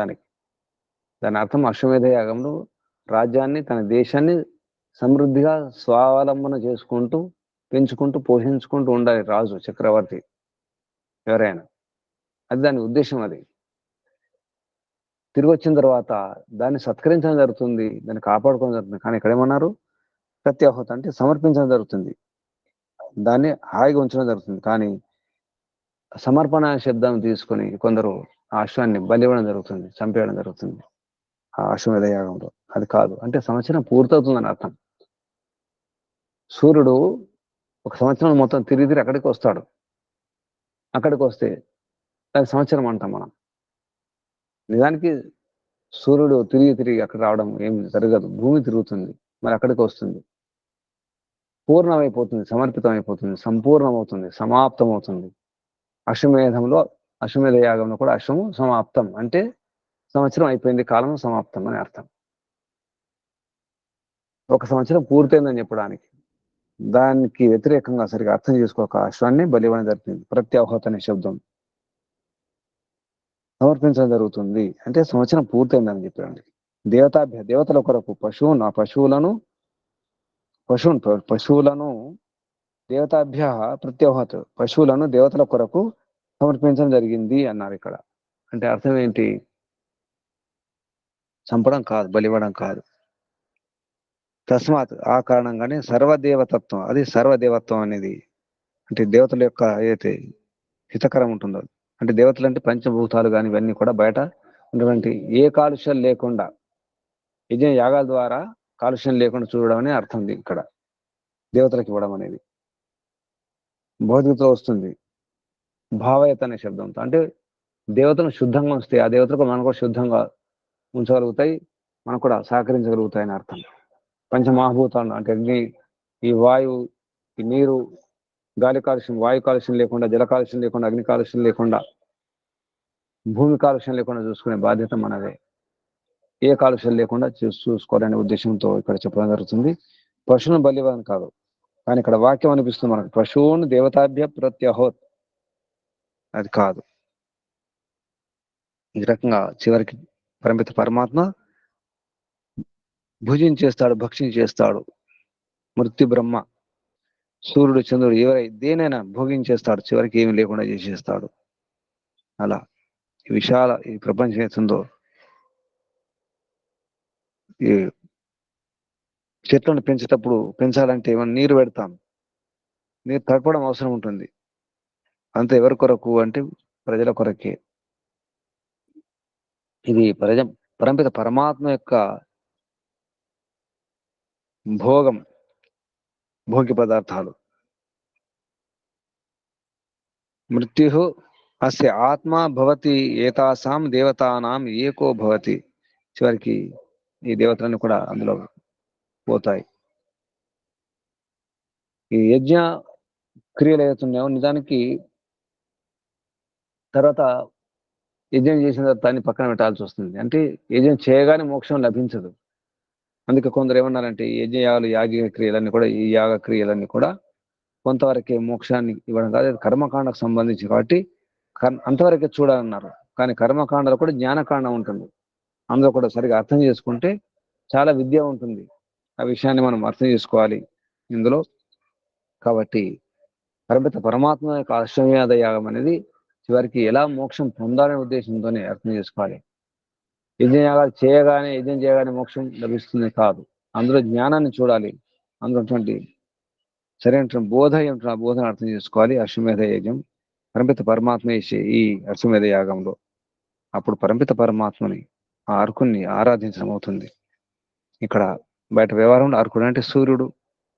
Speaker 1: దాని అర్థం అశ్వమేధ యాగంలో రాజ్యాన్ని, తన దేశాన్ని సమృద్ధిగా స్వావలంబన చేసుకుంటూ, పెంచుకుంటూ, పోషించుకుంటూ ఉండాలి రాజు, చక్రవర్తి ఎవరైనా. అది దాని ఉద్దేశం. అది తిరిగి వచ్చిన తర్వాత దాన్ని సత్కరించడం జరుగుతుంది, దాన్ని కాపాడుకోవడం జరుగుతుంది. కానీ ఇక్కడ ఏమన్నారు? ప్రత్యాహుత అంటే సమర్పించడం జరుగుతుంది, దాన్ని హాయిగా ఉంచడం జరుగుతుంది. కానీ సమర్పణ శబ్దం తీసుకొని కొందరు ఆ అశ్వాన్ని బలి ఇవ్వడం జరుగుతుంది, చంపేయడం జరుగుతుంది ఆ అశ్వమేధ యాగంలో. అది కాదు. అంటే సంవత్సరం పూర్తవుతుందని అర్థం. సూర్యుడు ఒక సంవత్సరం మొత్తం తిరిగి అక్కడికి వస్తాడు. అక్కడికి వస్తే దాని సంవత్సరం అంటాం మనం. నిజానికి సూర్యుడు తిరిగి అక్కడ రావడం ఏం జరగదు, భూమి తిరుగుతుంది, మరి అక్కడికి వస్తుంది, పూర్ణమైపోతుంది, సమర్పితం అయిపోతుంది, సంపూర్ణమవుతుంది, సమాప్తమవుతుంది. అశ్వమేధ యాగంలో కూడా అశ్వము సమాప్తం అంటే సంవత్సరం అయిపోయింది, కాలం సమాప్తం అని అర్థం. ఒక సంవత్సరం పూర్తయిందని చెప్పడానికి. దానికి వ్యతిరేకంగా సరిగా అర్థం చేసుకోక అశ్వాన్ని బలి ఇవ్వడం జరుగుతుంది. ప్రత్యాహుత అనే శబ్దం సమర్పించడం జరుగుతుంది అంటే సంవత్సరం పూర్తయిందని చెప్పడానికి. దేవతల కొరకు పశువులను దేవతాభ్య ప్రత్యాహత, పశువులను దేవతల కొరకు సమర్పించడం జరిగింది అన్నారు ఇక్కడ. అంటే అర్థం ఏంటి? చంపడం కాదు, బలివ్వడం కాదు. తస్మాత్ ఆ కారణంగానే సర్వదేవతత్వం, అది సర్వదేవత్వం అనేది అంటే దేవతల యొక్క ఏదైతే హితకరం ఉంటుందో, అంటే దేవతలు అంటే పంచభూతాలు కానీ ఇవన్నీ కూడా బయట ఉన్నటువంటి ఏ కాలుష్యం లేకుండా యజ్ఞ యాగాల ద్వారా కాలుష్యం లేకుండా చూడడం అనే అర్థం ఇక్కడ దేవతలకు ఇవ్వడం అనేది. భౌతికతో వస్తుంది భావయత అనే శబ్దంతో. అంటే దేవతను శుద్ధంగా ఉంచితే ఆ దేవతలకు మనం కూడా శుద్ధంగా ఉంచగలుగుతాయి, మనకు కూడా సహకరించగలుగుతాయి అని అర్థం. పంచమహాభూతాలు అంటే అగ్ని, ఈ వాయువు, ఈ నీరు, గాలి కాలుష్యం, వాయు కాలుష్యం లేకుండా, జల కాలుష్యం లేకుండా, అగ్ని కాలుష్యం లేకుండా, భూమి కాలుష్యం లేకుండా చూసుకునే బాధ్యత మనదే. ఏ కాలుష్యం లేకుండా చూసుకోవాలనే ఉద్దేశంతో ఇక్కడ చెప్పడం జరుగుతుంది. పశువును బలివ్వడం కాదు. కానీ ఇక్కడ వాక్యం అనిపిస్తుంది మనకు, పశువును దేవతాభ్య ప్రత్యహోత్, అది కాదు. ఈ రకంగా చివరికి పరమాత్మ భుజించేస్తాడు, భక్షించేస్తాడు. మృత్యు బ్రహ్మ, సూర్యుడు, చంద్రుడు దేనైనా భోగించేస్తాడు, చివరికి ఏమి లేకుండా చేసేస్తాడు. అలా ఈ ప్రపంచం ఏతుందో, ఈ చెట్లను పెంచాలంటే ఏమన్నా నీరు పెడతాం, నీరు తడపడం అవసరం ఉంటుంది. అంత ఎవరి కొరకు అంటే ప్రజల కొరకే. ఇది పరంపిత పరమాత్మ యొక్క భోగ్య పదార్థాలు. మృత్యు అస్య ఆత్మ భవతి ఏతాసాం దేవతానాం ఏకో భవతి. చివరికి ఈ దేవతలన్నీ కూడా అందులో పోతాయి. ఈ యజ్ఞ క్రియలు ఏవైతున్నాయో నిజానికి తర్వాత యజ్ఞం చేసిన తర్వాత దాన్ని పక్కన పెట్టాల్సి వస్తుంది. అంటే యజ్ఞం చేయగానే మోక్షం లభించదు. అందుకే కొందరు ఏమన్నారంటే ఈ యాగిక క్రియలన్నీ కూడా, ఈ యాగ క్రియలన్నీ కూడా కొంతవరకే మోక్షాన్ని ఇవ్వడం కాదు, అది కర్మకాండకు సంబంధించి కాబట్టి అంతవరకే చూడాలన్నారు. కానీ కర్మకాండలో కూడా జ్ఞానకాండం ఉంటుంది. అందులో కూడా సరిగా అర్థం చేసుకుంటే చాలా విద్య ఉంటుంది. ఆ విషయాన్ని మనం అర్థం చేసుకోవాలి ఇందులో. కాబట్టి పరమాత్మ యొక్క అశ్వమేధ యాగం అనేది చివరికి ఎలా మోక్షం పొందాలనే ఉద్దేశంతోనే అర్థం చేసుకోవాలి. యజ్ఞయాగాలు యజ్ఞం చేయగానే మోక్షం లభిస్తుంది కాదు. అందులో జ్ఞానాన్ని చూడాలి, అందులో సరైన బోధ ఏమిటో ఆ బోధన అర్థం చేసుకోవాలి. అశ్వమేధ యజ్ఞం పరమిత పరమాత్మ చేసే ఈ అశ్వమేధ యాగంలో అప్పుడు పరమిత పరమాత్మని, ఆ అర్కుని ఆరాధించడం అవుతుంది. ఇక్కడ బయట వ్యవహారంలో అర్కుడు అంటే సూర్యుడు,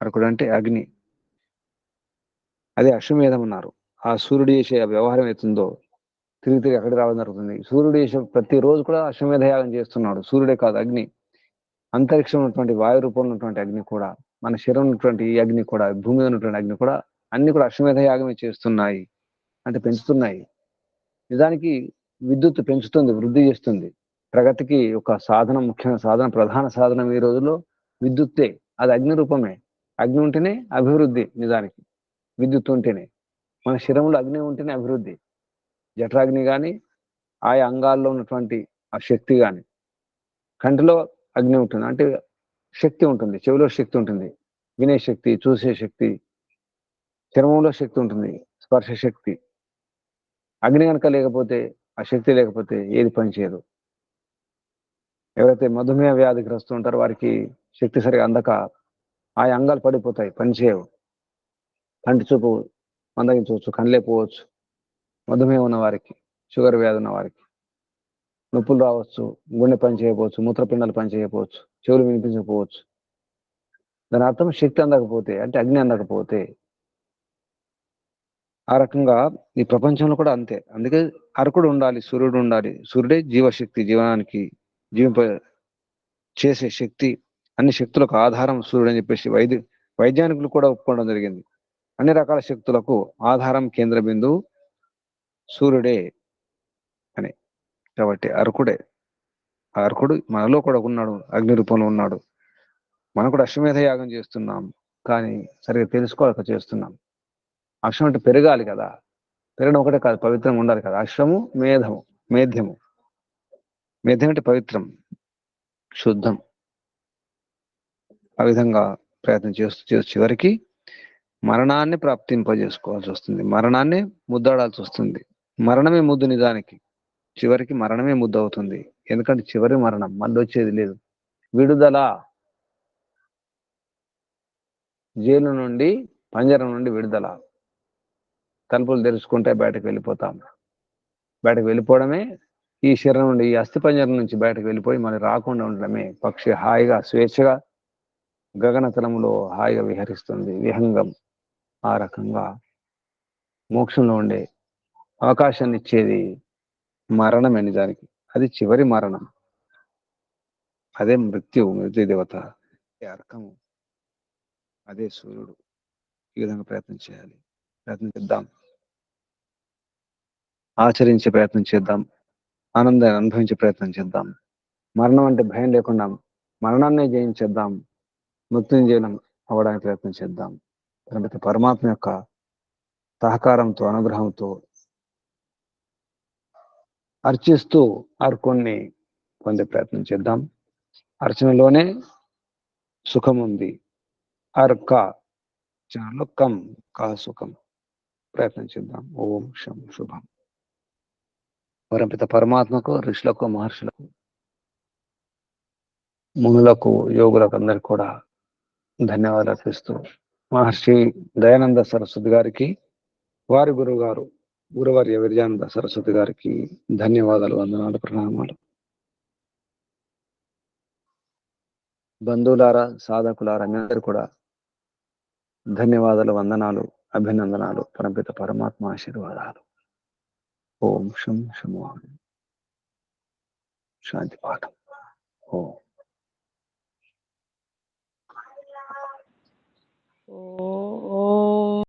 Speaker 1: అర్కుడు అంటే అగ్ని, అదే అశ్వమేధం అన్నారు. ఆ సూర్యుడు చేసే వ్యవహారం అవుతుందో తిరిగి అక్కడికి రావడం జరుగుతుంది. సూర్యుడు చేసే ప్రతిరోజు కూడా అశ్వమేధ యాగం చేస్తున్నాడు. సూర్యుడే కాదు, అగ్ని, అంతరిక్షం ఉన్నటువంటి వాయు రూపంలో ఉన్నటువంటి అగ్ని కూడా, మన శరీరం ఉన్నటువంటి ఈ అగ్ని కూడా, భూమి మీద ఉన్నటువంటి అగ్ని కూడా, అన్ని కూడా అశ్వమేధ యాగమే చేస్తున్నాయి, అంటే పెంచుతున్నాయి. నిజానికి విద్యుత్ పెంచుతుంది, వృద్ధి చేస్తుంది. ప్రగతికి ఒక సాధనం, ముఖ్యమైన సాధనం, ప్రధాన సాధనం ఈ రోజుల్లో విద్యుత్తే. అది అగ్ని రూపమే. అగ్ని ఉంటేనే అభివృద్ధి. నిజానికి విద్యుత్ ఉంటేనే, మన శరీరంలో అగ్ని ఉంటేనే అభివృద్ధి. జఠరాగ్ని కానీ, ఆయా అంగాల్లో ఉన్నటువంటి ఆ శక్తి కానీ, కంటిలో అగ్ని ఉంటుంది అంటే శక్తి ఉంటుంది, చెవిలో శక్తి ఉంటుంది, వినే శక్తి, చూసే శక్తి, చర్మంలో శక్తి ఉంటుంది, స్పర్శ శక్తి. అగ్ని కనుక లేకపోతే, ఆ శక్తి లేకపోతే ఏది పనిచేయదు. ఎవరైతే మధుమేహ వ్యాధిగ్రస్తు ఉంటారో వారికి శక్తి సరిగా అందక ఆయా అంగాలు పడిపోతాయి, పనిచేయవు. కంటి చూపు మందగించవచ్చు, కళ్ళే పోవచ్చు. మధుమేహం ఉన్న వారికి, షుగర్ వ్యాధి ఉన్న వారికి నొప్పులు రావచ్చు, గుండె పని చేయకపోవచ్చు, మూత్రపిండాలు పని చేయకపోవచ్చు, చెవులు వినిపించకపోవచ్చు. దాని అర్థం శక్తి అందకపోతే, అంటే అగ్ని అందకపోతే. ఆ రకంగా ఈ ప్రపంచంలో కూడా అంతే. అందుకే అరకుడు ఉండాలి, సూర్యుడు ఉండాలి. సూర్యుడే జీవశక్తి, జీవనానికి జీవింప చేసే శక్తి. అన్ని శక్తులకు ఆధారం సూర్యుడు అని చెప్పేసి వైజ్ఞానికులు కూడా ఒప్పుకోవడం జరిగింది. అన్ని రకాల శక్తులకు ఆధారం, కేంద్ర బిందువు సూర్యుడే అని. కాబట్టి అరకుడే, ఆ అరకుడు మనలో కూడా ఉన్నాడు, అగ్ని రూపంలో ఉన్నాడు. మనం కూడా అశ్వమేధ యాగం చేస్తున్నాం, కానీ సరిగ్గా తెలుసుకోలేక చేస్తున్నాం. అశ్వం అంటే పెరగాలి కదా, పెరగడం ఒకటే కాదు, పవిత్రంగా ఉండాలి కదా. అశ్వము మేధము, మేధ్యము. మేధ్యం అంటే పవిత్రం, శుద్ధం. ఆ విధంగా ప్రయత్నం చేస్తూ చేస్తూ చివరికి మరణాన్ని ప్రాప్తింపజేసుకోవాల్సి వస్తుంది, మరణాన్ని ముద్దాడాల్సి వస్తుంది. మరణమే ముద్దు నిజానికి. చివరికి మరణమే ముద్దు అవుతుంది. ఎందుకంటే చివరి మరణం, మళ్ళీ వచ్చేది లేదు. విడుదల, జైలు నుండి, పంజరం నుండి విడుదల. తలుపులు తెరుచుకుంటే బయటకు వెళ్ళిపోతాం. బయటకు వెళ్ళిపోవడమే ఈ శరీరం నుండి, ఈ అస్థిపంజరం నుంచి బయటకు వెళ్ళిపోయి మళ్ళీ రాకుండా ఉండడమే. పక్షి హాయిగా స్వేచ్ఛగా గగనతలంలో హాయిగా విహరిస్తుంది, విహంగం. ఆ రకంగా మోక్షంలో ఉండే అవకాశాన్ని ఇచ్చేది మరణమే నిజానికి. అది చివరి మరణం, అదే మృత్యు దేవత, అర్కము, అదే సూర్యుడు. ఈ విధంగా ప్రయత్నం చేయాలి, ప్రయత్నం చేద్దాం, ఆచరించే ప్రయత్నం చేద్దాం, ఆనందాన్ని అనుభవించే ప్రయత్నం చేద్దాం. మరణం అంటే భయం లేకుండా మరణాన్ని జయించేద్దాం, మృత్యుంజయం అవ్వడానికి ప్రయత్నం చేద్దాం. కాబట్టి పరమాత్మ యొక్క సహకారంతో, అనుగ్రహంతో అర్చిస్తూ అర్కుణ్ణి పొందే ప్రయత్నం చేద్దాం. అర్చనలోనే సుఖం ఉంది. అర్క చాలుకం కా సుఖం. ప్రయత్నం చేద్దాం. ఓం శం శుభం. పరపిత పరమాత్మకు, ఋషులకు, మహర్షులకు, మునులకు, యోగులకు అందరికి కూడా ధన్యవాదాలు అర్పిస్తూ, మహర్షి దయానంద సరస్వతి గారికి, వారి గురువు గారు గురువర్య విరజానంద సరస్వతి గారికి ధన్యవాదాలు, వందనాలు, ప్రణామాలు. బంధువులారా, సాధకులారా, అందరూ కూడా ధన్యవాదాలు, వందనాలు, అభినందనాలు, పరమపిత పరమాత్మ ఆశీర్వాదాలు. ఓం శం శమో. శాంతి పాఠం. ఓం